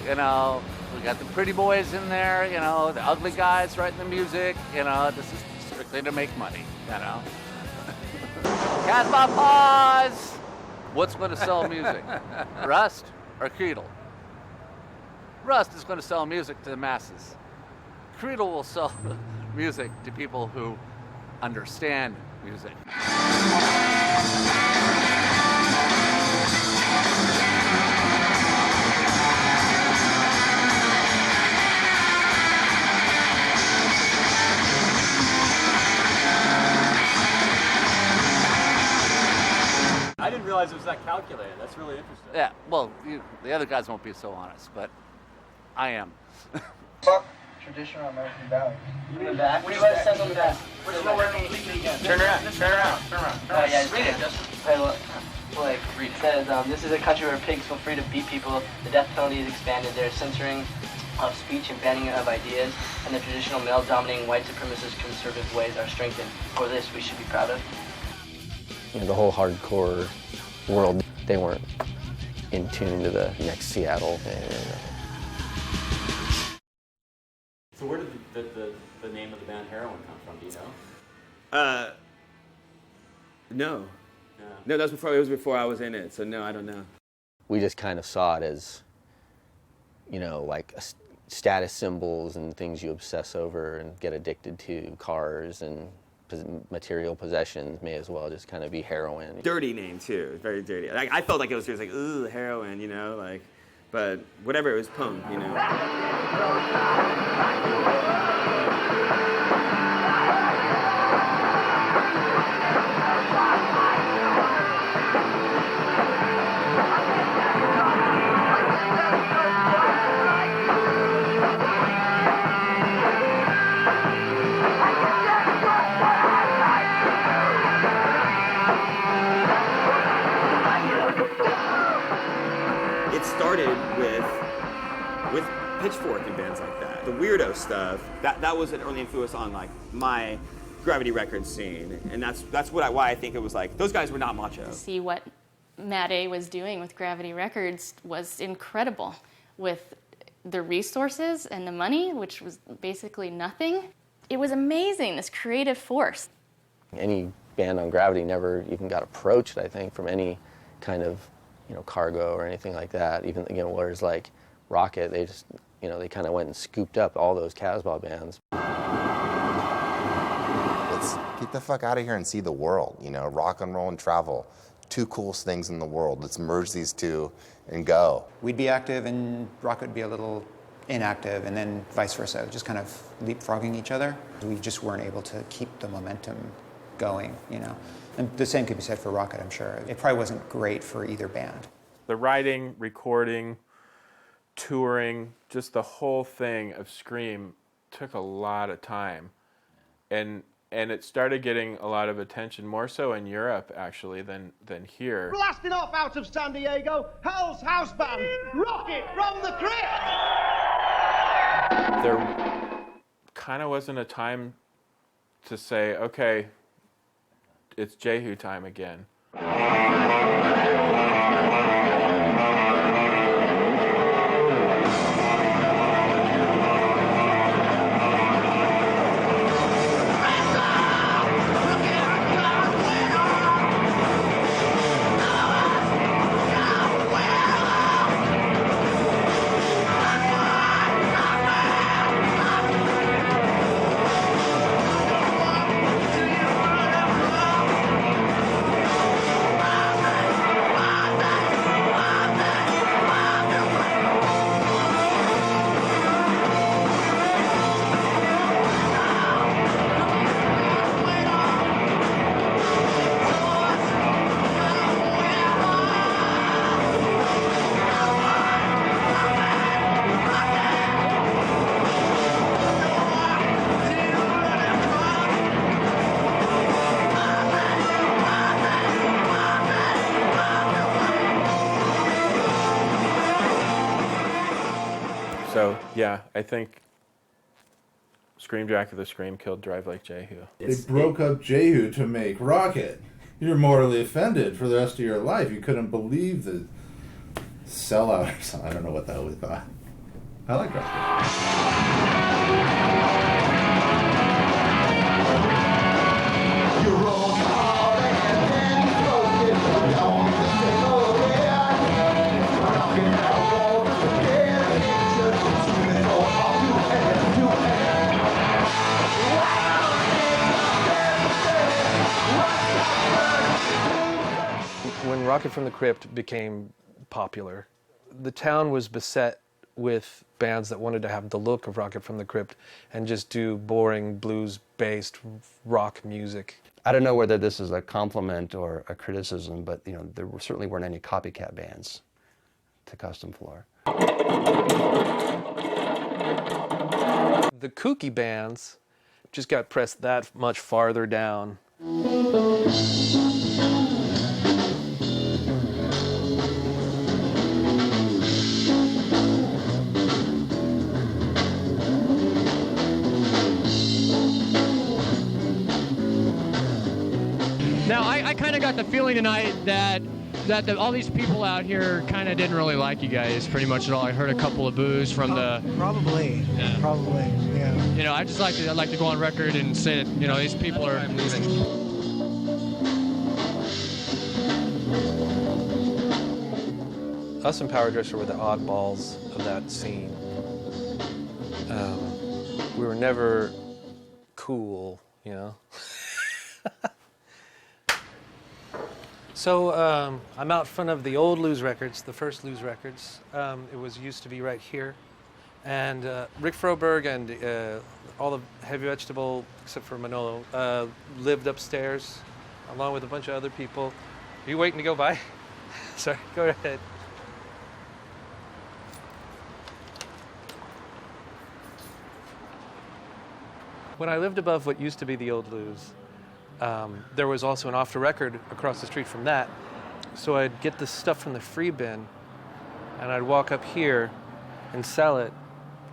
you know, we got the pretty boys in there, you know, the ugly guys writing the music, you know, this is strictly to make money, you know. Casbah, pause! What's going to sell music? Rust or Creedle? Rust is going to sell music to the masses. Creedle will sell music to people who understand music. I didn't realize it was that calculated. That's really interesting. Yeah, well, the other guys won't be so honest, but I am. Fuck traditional American ballads. In the back? What do you want to say on the back? We're still working weekly again. Turn around. Oh, yeah, read it. Like, it says, this is a country where pigs feel free to beat people. The death penalty is expanded. There's censoring of speech and banning of ideas, and the traditional male-dominating white supremacist conservative ways are strengthened. For this, we should be proud of. You know, the whole hardcore world, they weren't in tune to the next Seattle. So where did the name of the band Heroin come from? Do you know? No. No, it was before I was in it, so no, I don't know. We just kind of saw it as, you know, like status symbols and things you obsess over and get addicted to, cars and material possessions may as well just kind of be heroin. Dirty name too, very dirty. Like, I felt like it was just like, ooh, heroin, you know, like, but whatever, it was punk, you know. Started with Pitchfork and bands like that. The weirdo stuff, that was an early influence on like my Gravity Records scene, and that's why I think it was like those guys were not macho. To see what Matt A was doing with Gravity Records was incredible, with the resources and the money, which was basically nothing. It was amazing, this creative force. Any band on Gravity never even got approached, I think, from any kind of, you know, cargo or anything like that. Even, you know, whereas like Rocket, they just, you know, they kind of went and scooped up all those Casbah bands. Let's get the fuck out of here and see the world, you know, rock and roll and travel. Two coolest things in the world. Let's merge these two and go. We'd be active and Rocket would be a little inactive, and then vice versa, just kind of leapfrogging each other. We just weren't able to keep the momentum going, you know. And the same could be said for Rocket, I'm sure. It probably wasn't great for either band. The writing, recording, touring, just the whole thing of Scream took a lot of time. And it started getting a lot of attention, more so in Europe, actually, than here. Blasting off out of San Diego, Hell's House Band, Rocket from the Crypt! There kind of wasn't a time to say, okay, it's Jehu time again. So yeah, I think Scream Dracula Scream killed Drive Like Jehu. They broke up Jehu to make Rocket. You're mortally offended for the rest of your life. You couldn't believe the sellout or something. I don't know what the hell we thought. I like Rocket. When Rocket from the Crypt became popular, the town was beset with bands that wanted to have the look of Rocket from the Crypt and just do boring blues-based rock music. I don't know whether this is a compliment or a criticism, but you know, there certainly weren't any copycat bands to Custom Floor. The kooky bands just got pressed that much farther down. Now, I kind of got the feeling tonight that all these people out here kind of didn't really like you guys pretty much at all. I heard a couple of boos from the... Probably, yeah. You know, I'd like to go on record and say that, you know, these people are... I'm leaving. Us and Power Dresser were the oddballs of that scene. We were never cool, you know? So I'm out front of the old Lose Records, the first Lose Records. It used to be right here. And Rick Froberg and all the Heavy Vegetable, except for Manolo, lived upstairs along with a bunch of other people. Are you waiting to go by? Sorry, go ahead. When I lived above what used to be the old Lose, there was also an off-the-record across the street from that. So I'd get the stuff from the free bin, and I'd walk up here and sell it,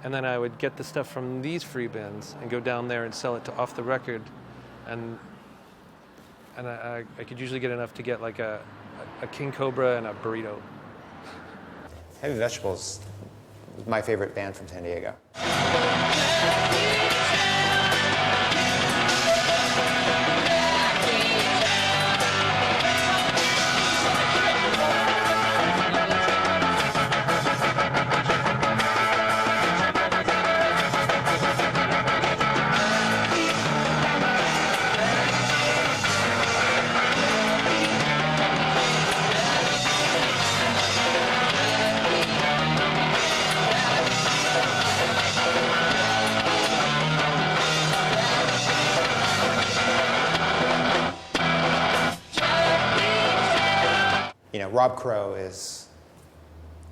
and then I would get the stuff from these free bins and go down there and sell it to off-the-record, and I could usually get enough to get like a King Cobra and a burrito. Heavy Vegetables was my favorite band from San Diego. You know, Rob Crow is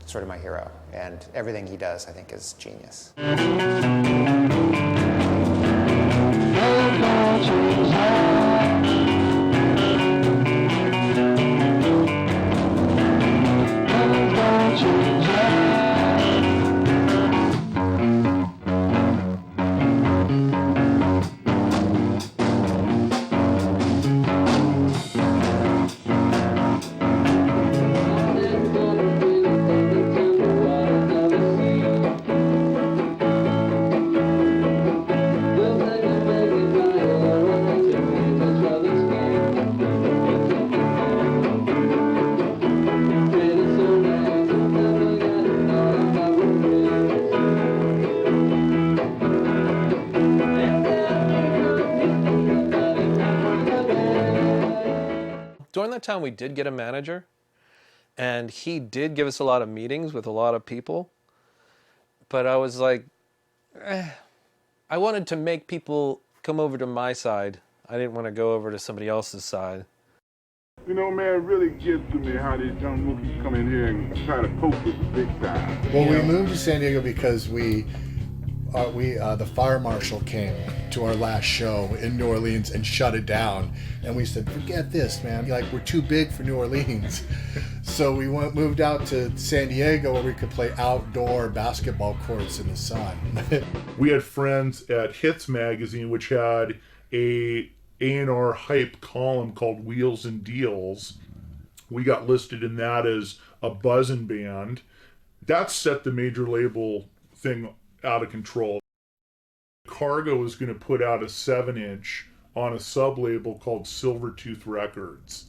sort of my hero, and everything he does, I think, is genius. During that time, we did get a manager, and he did give us a lot of meetings with a lot of people. But I was like, I wanted to make people come over to my side. I didn't want to go over to somebody else's side. You know, man, it really gets to me how these young rookies come in here and try to cope with the big time. Well, we moved to San Diego because we the fire marshal came to our last show in New Orleans and shut it down. And we said, forget this, man. Like, we're too big for New Orleans. So we moved out to San Diego where we could play outdoor basketball courts in the sun. We had friends at Hits Magazine, which had a A&R hype column called Wheels and Deals. We got listed in that as a buzzin' band. That set the major label thing out of control. Cargo was going to put out a 7-inch on a sub-label called Silvertooth Records.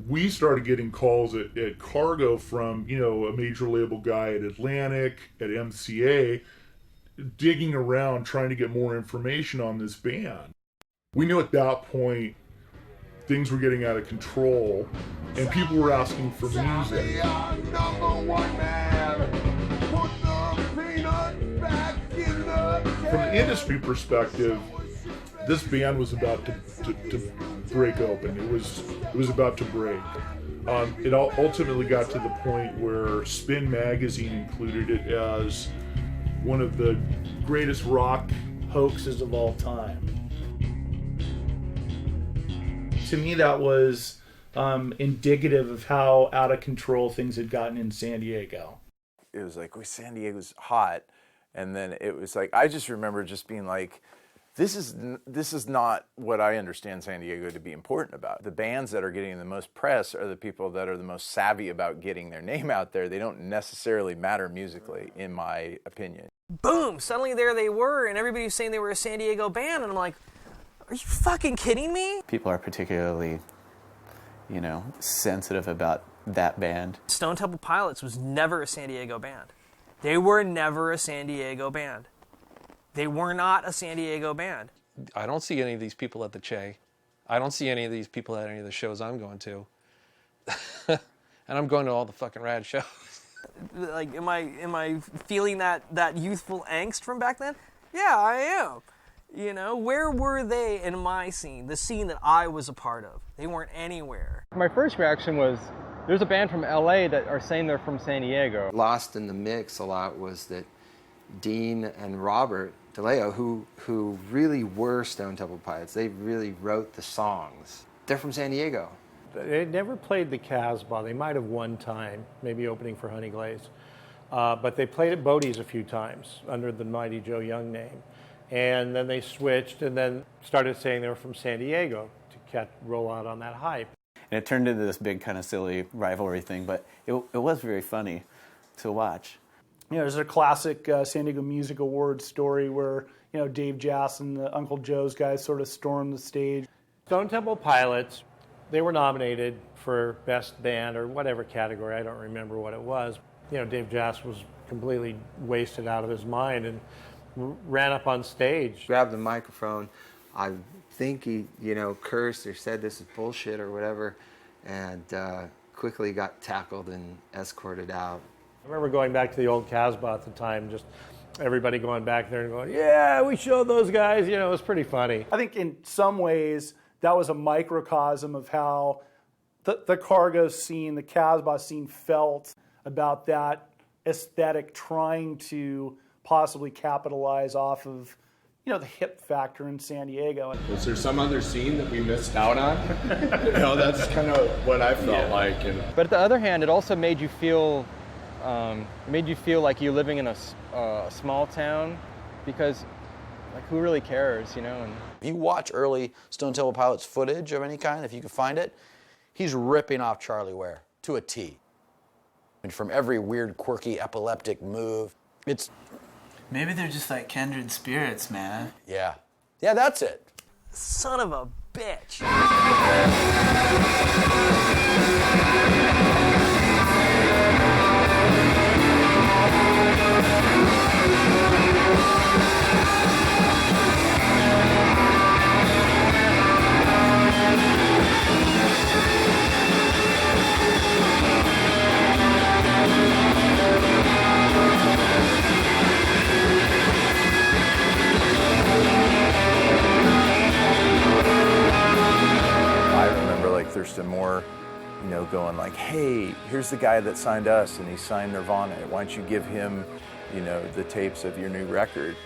We started getting calls at Cargo from, a major label guy at Atlantic, at MCA, digging around trying to get more information on this band. We knew at that point things were getting out of control and people were asking for music. From an industry perspective, this band was about to break open. It was about to break. It ultimately got to the point where Spin Magazine included it as one of the greatest rock hoaxes of all time. To me, that was indicative of how out of control things had gotten in San Diego. It was like, San Diego's hot. And then it was like, I just remember just being like, this is not what I understand San Diego to be important about. The bands that are getting the most press are the people that are the most savvy about getting their name out there. They don't necessarily matter musically, in my opinion. Boom! Suddenly there they were, and everybody was saying they were a San Diego band, and I'm like, are you fucking kidding me? People are particularly, sensitive about that band. Stone Temple Pilots was never a San Diego band. They were never a San Diego band. They were not a San Diego band. I don't see any of these people at the Che. I don't see any of these people at any of the shows I'm going to. And I'm going to all the fucking rad shows. Like, am I feeling that youthful angst from back then? Yeah, I am. Where were they in my scene, the scene that I was a part of? They weren't anywhere. My first reaction was, there's a band from LA that are saying they're from San Diego. Lost in the mix a lot was that Dean and Robert DeLeo, who really were Stone Temple Pilots, they really wrote the songs. They're from San Diego. They never played the Casbah. They might have one time, maybe opening for Honey Glaze. But they played at Bodie's a few times under the Mighty Joe Young name. And then they switched and then started saying they were from San Diego to roll out on that hype. And it turned into this big kind of silly rivalry thing, but it was very funny to watch. There's a classic San Diego Music Awards story where, Dave Jass and the Uncle Joe's guys sort of stormed the stage. Stone Temple Pilots, they were nominated for Best Band or whatever category, I don't remember what it was. Dave Jass was completely wasted out of his mind and ran up on stage. Grabbed the microphone. I think he, cursed or said this is bullshit or whatever, and quickly got tackled and escorted out. I remember going back to the old Casbah at the time, just everybody going back there and going, yeah, we showed those guys, it was pretty funny. I think in some ways that was a microcosm of how the Cargo scene, the Casbah scene felt about that aesthetic trying to possibly capitalize off of the hip factor in San Diego. Was there some other scene that we missed out on? That's kind of what I felt like. But at the other hand, it also made you feel like you're living in a small town, because who really cares, And if you watch early Stone Temple Pilots footage of any kind, if you can find it, he's ripping off Charlie Ware to a T. And from every weird, quirky, epileptic move, it's... Maybe they're just like kindred spirits, man. Yeah. Yeah, that's it. Son of a bitch. Thurston Moore, going like, hey, here's the guy that signed us and he signed Nirvana. Why don't you give him, the tapes of your new record?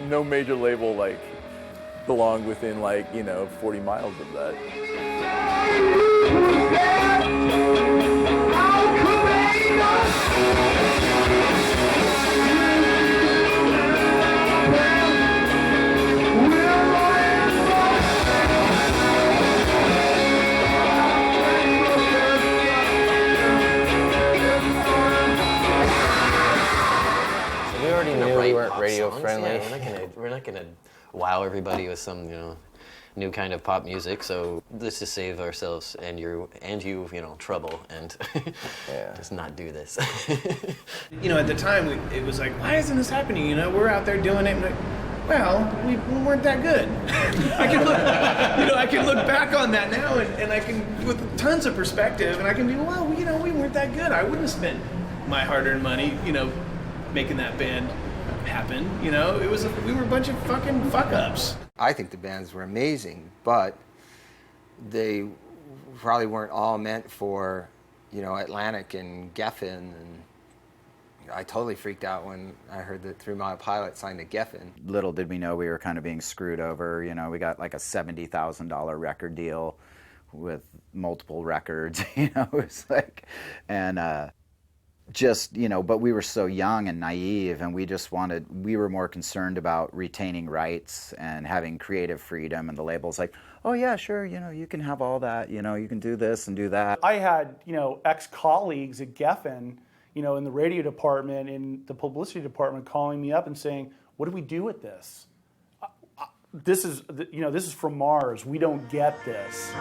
no major label like belonged within 40 miles of that. We already knew we weren't radio songs, friendly. yeah, we're not gonna wow everybody with some new kind of pop music. So let's just save ourselves and you trouble and just not do this. At the time it was like, why isn't this happening? We're out there doing it. And we weren't that good. I can look back on that now and I can with tons of perspective and I can be we weren't that good. I wouldn't have spent my hard-earned money making that band happen. We were a bunch of fucking fuck-ups. I think the bands were amazing, but they probably weren't all meant for, Atlantic and Geffen. And I totally freaked out when I heard that 3 Mile Pilot signed to Geffen. Little did we know we were kind of being screwed over. We got like a $70,000 record deal with multiple records. It's like, and but we were so young and naive, and we were more concerned about retaining rights and having creative freedom, and the label's like, oh yeah, sure, you can have all that, you can do this and do that. I had, ex-colleagues at Geffen, in the radio department, in the publicity department, calling me up and saying, what do we do with this? This is from Mars. We don't get this.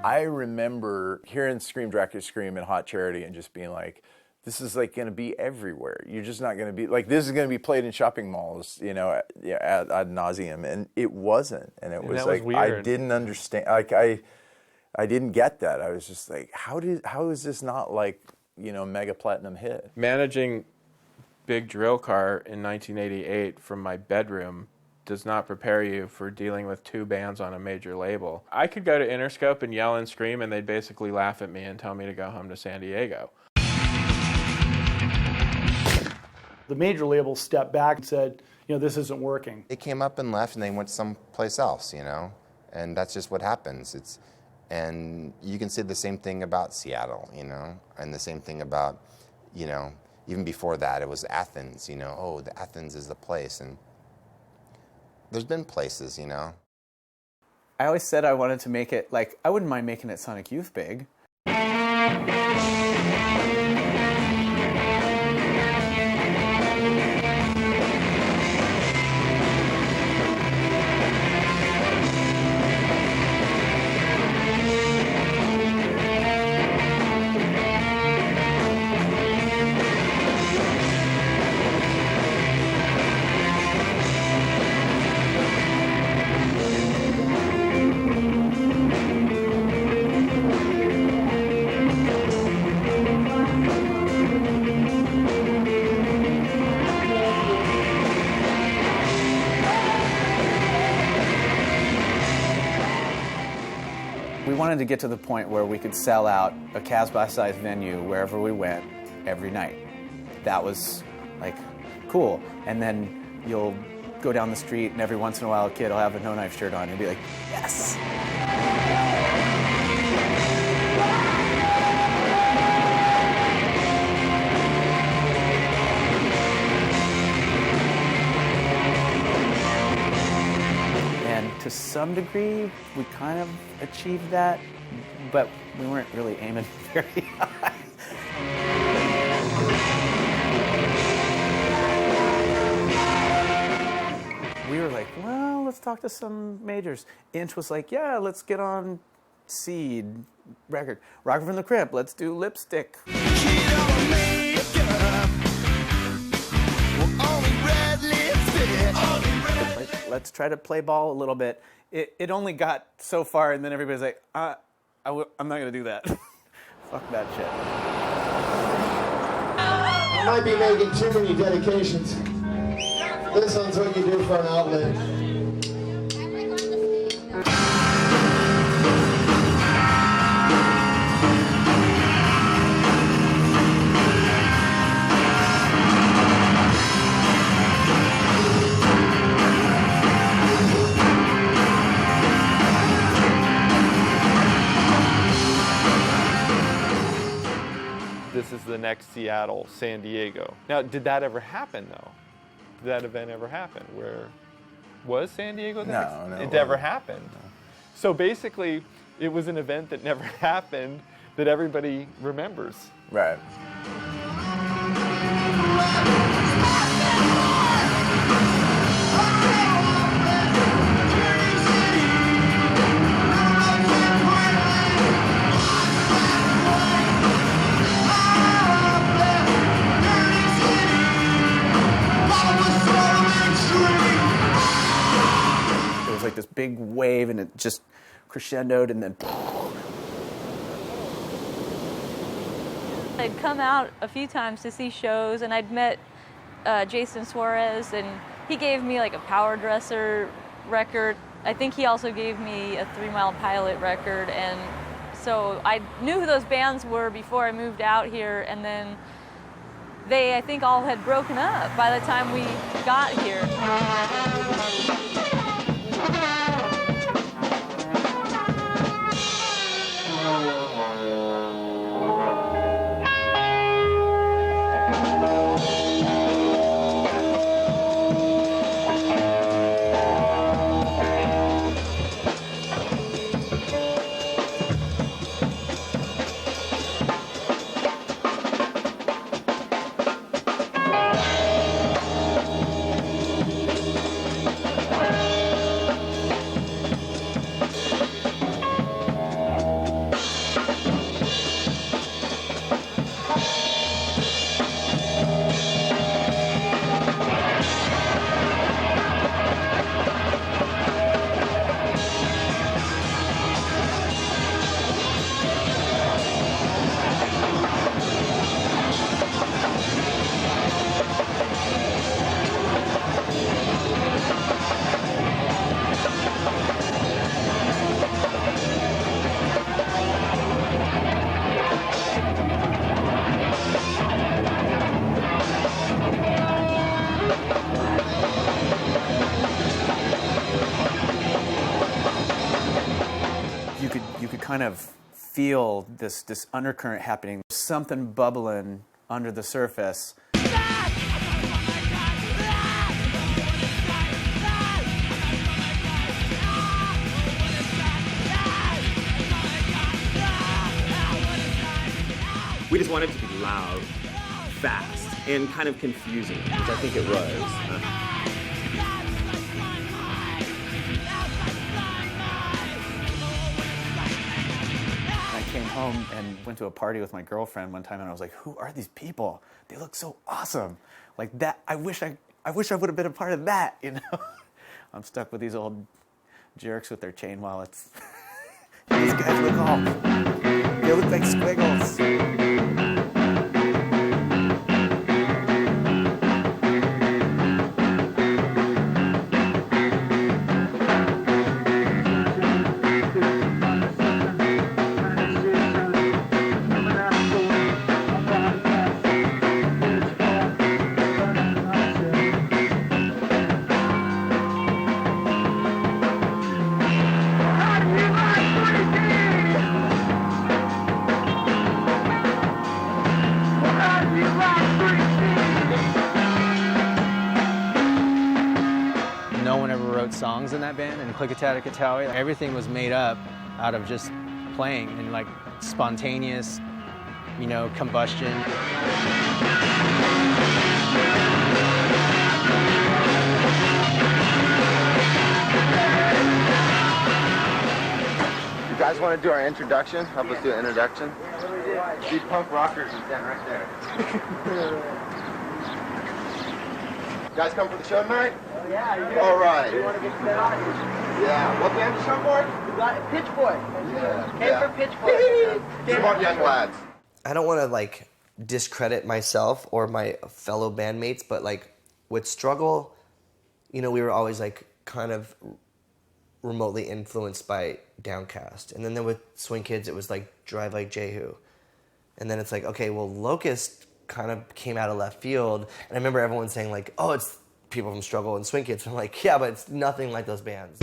I remember hearing Scream Dracula Scream and Hot Charity and just being like, this is like going to be everywhere. You're just not going to be like, this is going to be played in shopping malls, ad nauseum. And it wasn't. And it was like, I didn't understand. Like I didn't get that. I was just like, how is this not like, mega platinum hit? Managing Big Drill Car in 1988 from my bedroom does not prepare you for dealing with 2 bands on a major label. I could go to Interscope and yell and scream, and they'd basically laugh at me and tell me to go home to San Diego. The major label stepped back and said, this isn't working. They came up and left, and they went someplace else, and that's just what happens. And you can say the same thing about Seattle, and the same thing about, even before that, it was Athens, the Athens is the place, and there's been places, I always said I wanted to make it, I wouldn't mind making it Sonic Youth big. wanted to get to the point where we could sell out a Casbah-sized venue wherever we went every night. That was like cool. And then you'll go down the street and every once in a while a kid will have a No Knife shirt on and be like, yes! And to some degree, we kind of achieved that, but we weren't really aiming very high. We were like, well, let's talk to some majors. Inch was like, yeah, let's get on Seed record. Rocket from the Crypt, let's do Lipstick. Let's try to play ball a little bit. It only got so far, and then everybody's like, I'm not going to do that. Fuck that shit. You might be making too many dedications. This one's what you do for an outlet. This is the next Seattle, San Diego. Now, did that ever happen, though? Did that event ever happen? Was San Diego the next? No. It never happened. No. So basically, it was an event that never happened that everybody remembers. Right. Like this big wave, and it just crescendoed, and then I'd come out a few times to see shows, and I'd met Jason Suarez, and he gave me like a Power Dresser record. I think he also gave me a 3 Mile Pilot record, and so I knew who those bands were before I moved out here, and then they, I think, all had broken up by the time we got here. kind of feel this undercurrent happening, something bubbling under the surface. We just wanted it to be loud, fast, and kind of confusing, which I think it was. I came home and went to a party with my girlfriend one time, and I was like, "Who are these people? They look so awesome! Like that. I wish I would have been a part of that." You know, I'm stuck with these old jerks with their chain wallets. These guys look they look like squiggles. songs in that band, and Clickataticatawi, everything was made up out of just playing and like spontaneous, you know, combustion. You guys want to do our introduction? Help us do an introduction? These punk rockers is down right there. You guys come for the show tonight? Oh, yeah. All right. You want to get set out? Yeah. What band is show for? We got Pitchfork. Yeah. Came for Pitchfork. Smart young lads. I don't want to like discredit myself or my fellow bandmates, but like with Struggle, you know, we were always like kind of remotely influenced by Downcast. And then with Swing Kids, it was like Drive Like Jehu. And then it's like, okay, well, Locust kind of came out of left field. And I remember everyone saying like, oh, it's people from Struggle and Swing Kids. And I'm like, yeah, but it's nothing like those bands.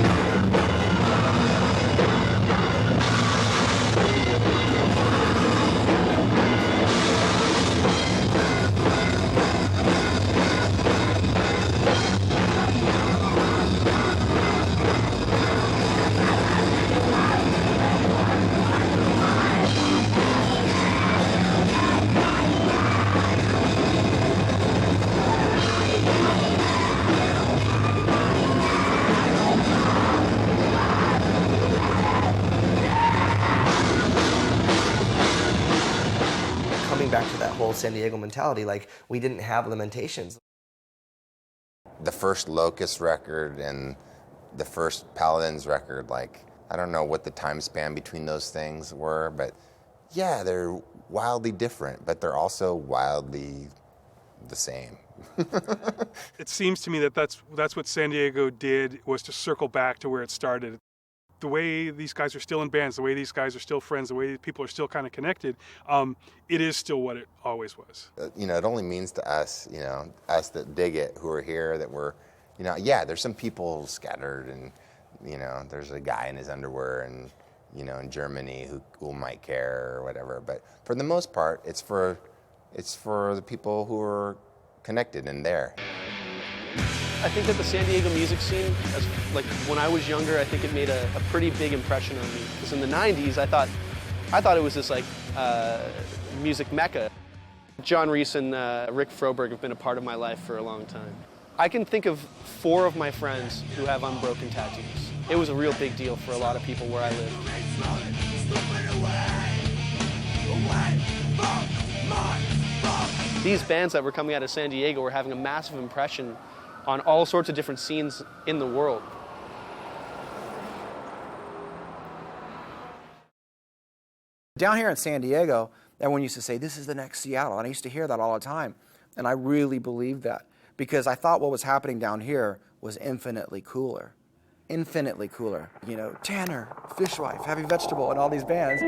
Back to that whole San Diego mentality, like we didn't have limitations. The first Locust record and the first Paladins record, like, I don't know what the time span between those things were, but yeah, they're wildly different, but they're also wildly the same. It seems to me that that's what San Diego did, was to circle back to where it started. The way these guys are still in bands, the way these guys are still friends, the way people are still kind of connected, it is still what it always was. You know, it only means to us, you know, us that dig it, who are here, that we're, you know, yeah, there's some people scattered and, you know, there's a guy in his underwear and, you know, in Germany who might care or whatever. But for the most part, it's for the people who are connected and there. I think that the San Diego music scene, like when I was younger, I think it made a pretty big impression on me. Because in the 90s, I thought it was this like music mecca. John Reese and Rick Froberg have been a part of my life for a long time. I can think of 4 of my friends who have unbroken tattoos. It was a real big deal for a lot of people where I live. These bands that were coming out of San Diego were having a massive impression on all sorts of different scenes in the world. Down here in San Diego, everyone used to say, this is the next Seattle, and I used to hear that all the time. And I really believed that, because I thought what was happening down here was infinitely cooler. Infinitely cooler. You know, Tanner, Fishwife, Heavy Vegetable, and all these bands.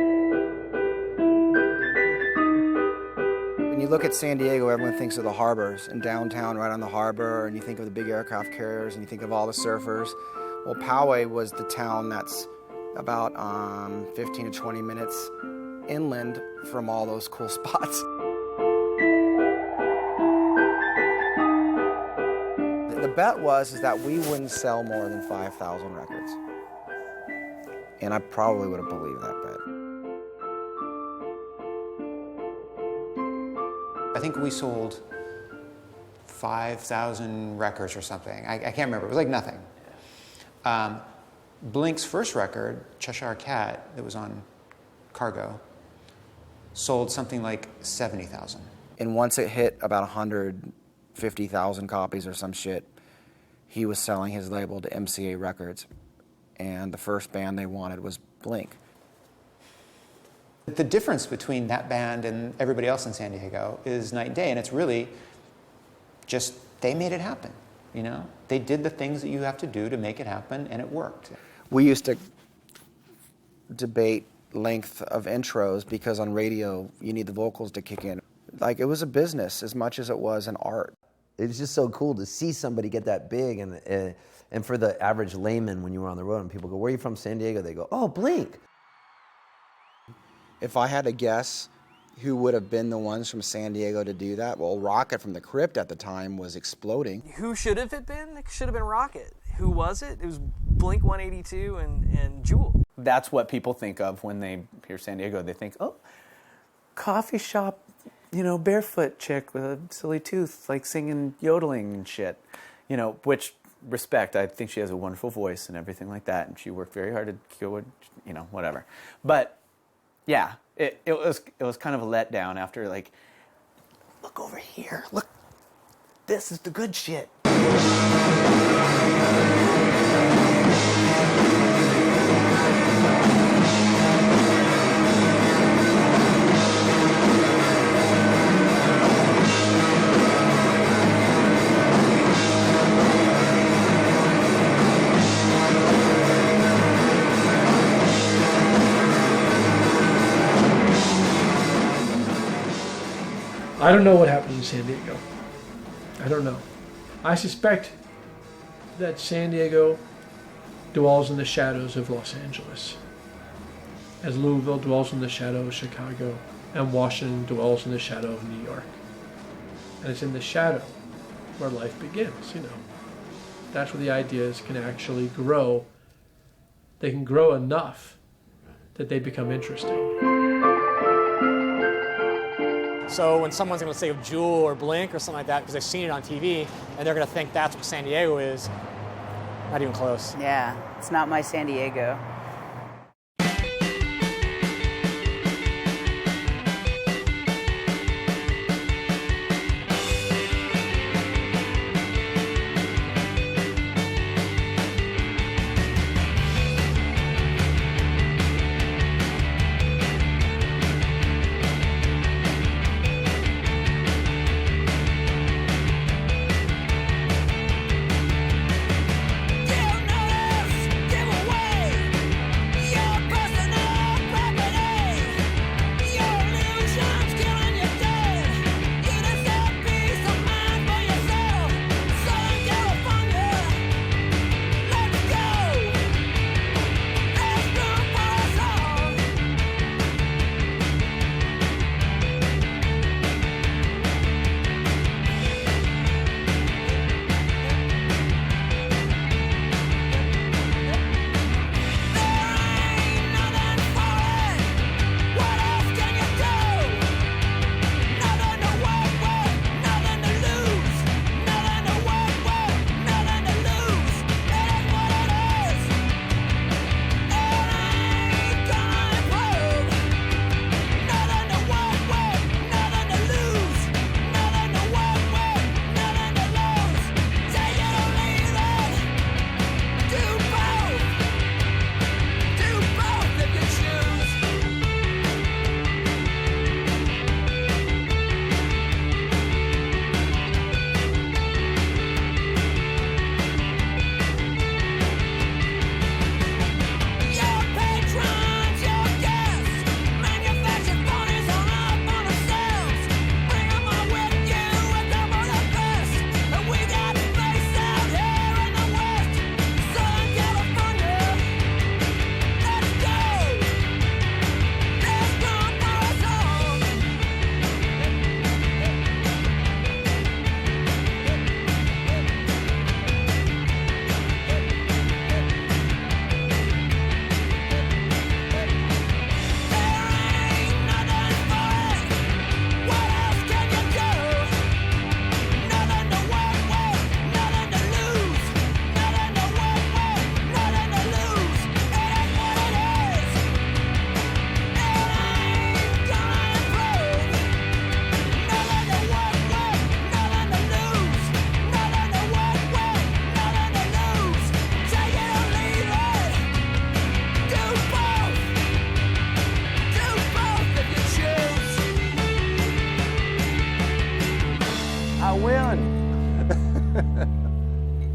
When you look at San Diego, everyone thinks of the harbors, and downtown right on the harbor, and you think of the big aircraft carriers, and you think of all the surfers. Well, Poway was the town that's about 15 to 20 minutes inland from all those cool spots. The bet was that we wouldn't sell more than 5,000 records. And I probably would have believed that bet. I think we sold 5,000 records or something. I can't remember. It was like nothing. Blink's first record, Cheshire Cat, that was on Cargo, sold something like 70,000. And once it hit about 150,000 copies or some shit, he was selling his label to MCA Records. And the first band they wanted was Blink. The difference between that band and everybody else in San Diego is night and day, and it's really just they made it happen, you know? They did the things that you have to do to make it happen, and it worked. We used to debate length of intros because on radio you need the vocals to kick in. Like, it was a business as much as it was an art. It was just so cool to see somebody get that big, and for the average layman, when you were on the road and people go, where are you from, San Diego? They go, oh, Blink. If I had to guess who would have been the ones from San Diego to do that, well, Rocket from the Crypt at the time was exploding. Who should have it been? It should have been Rocket. who was it? It was Blink 182 and Jewel. That's what people think of when they hear San Diego. They think, oh, coffee shop, barefoot chick with a silly tooth, like singing, yodeling and shit. Which, respect, I think she has a wonderful voice and everything like that, and she worked very hard to cure, whatever. But, yeah, it was kind of a letdown after, like, look over here, look, this is the good shit. I don't know what happened in San Diego. I don't know. I suspect that San Diego dwells in the shadows of Los Angeles, as Louisville dwells in the shadow of Chicago, and Washington dwells in the shadow of New York. And it's in the shadow where life begins, That's where the ideas can actually grow. They can grow enough that they become interesting. So when someone's going to say of Jewel or Blink or something like that because they've seen it on TV and they're going to think that's what San Diego is, not even close. Yeah, it's not my San Diego.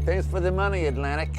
Thanks for the money, Atlantic.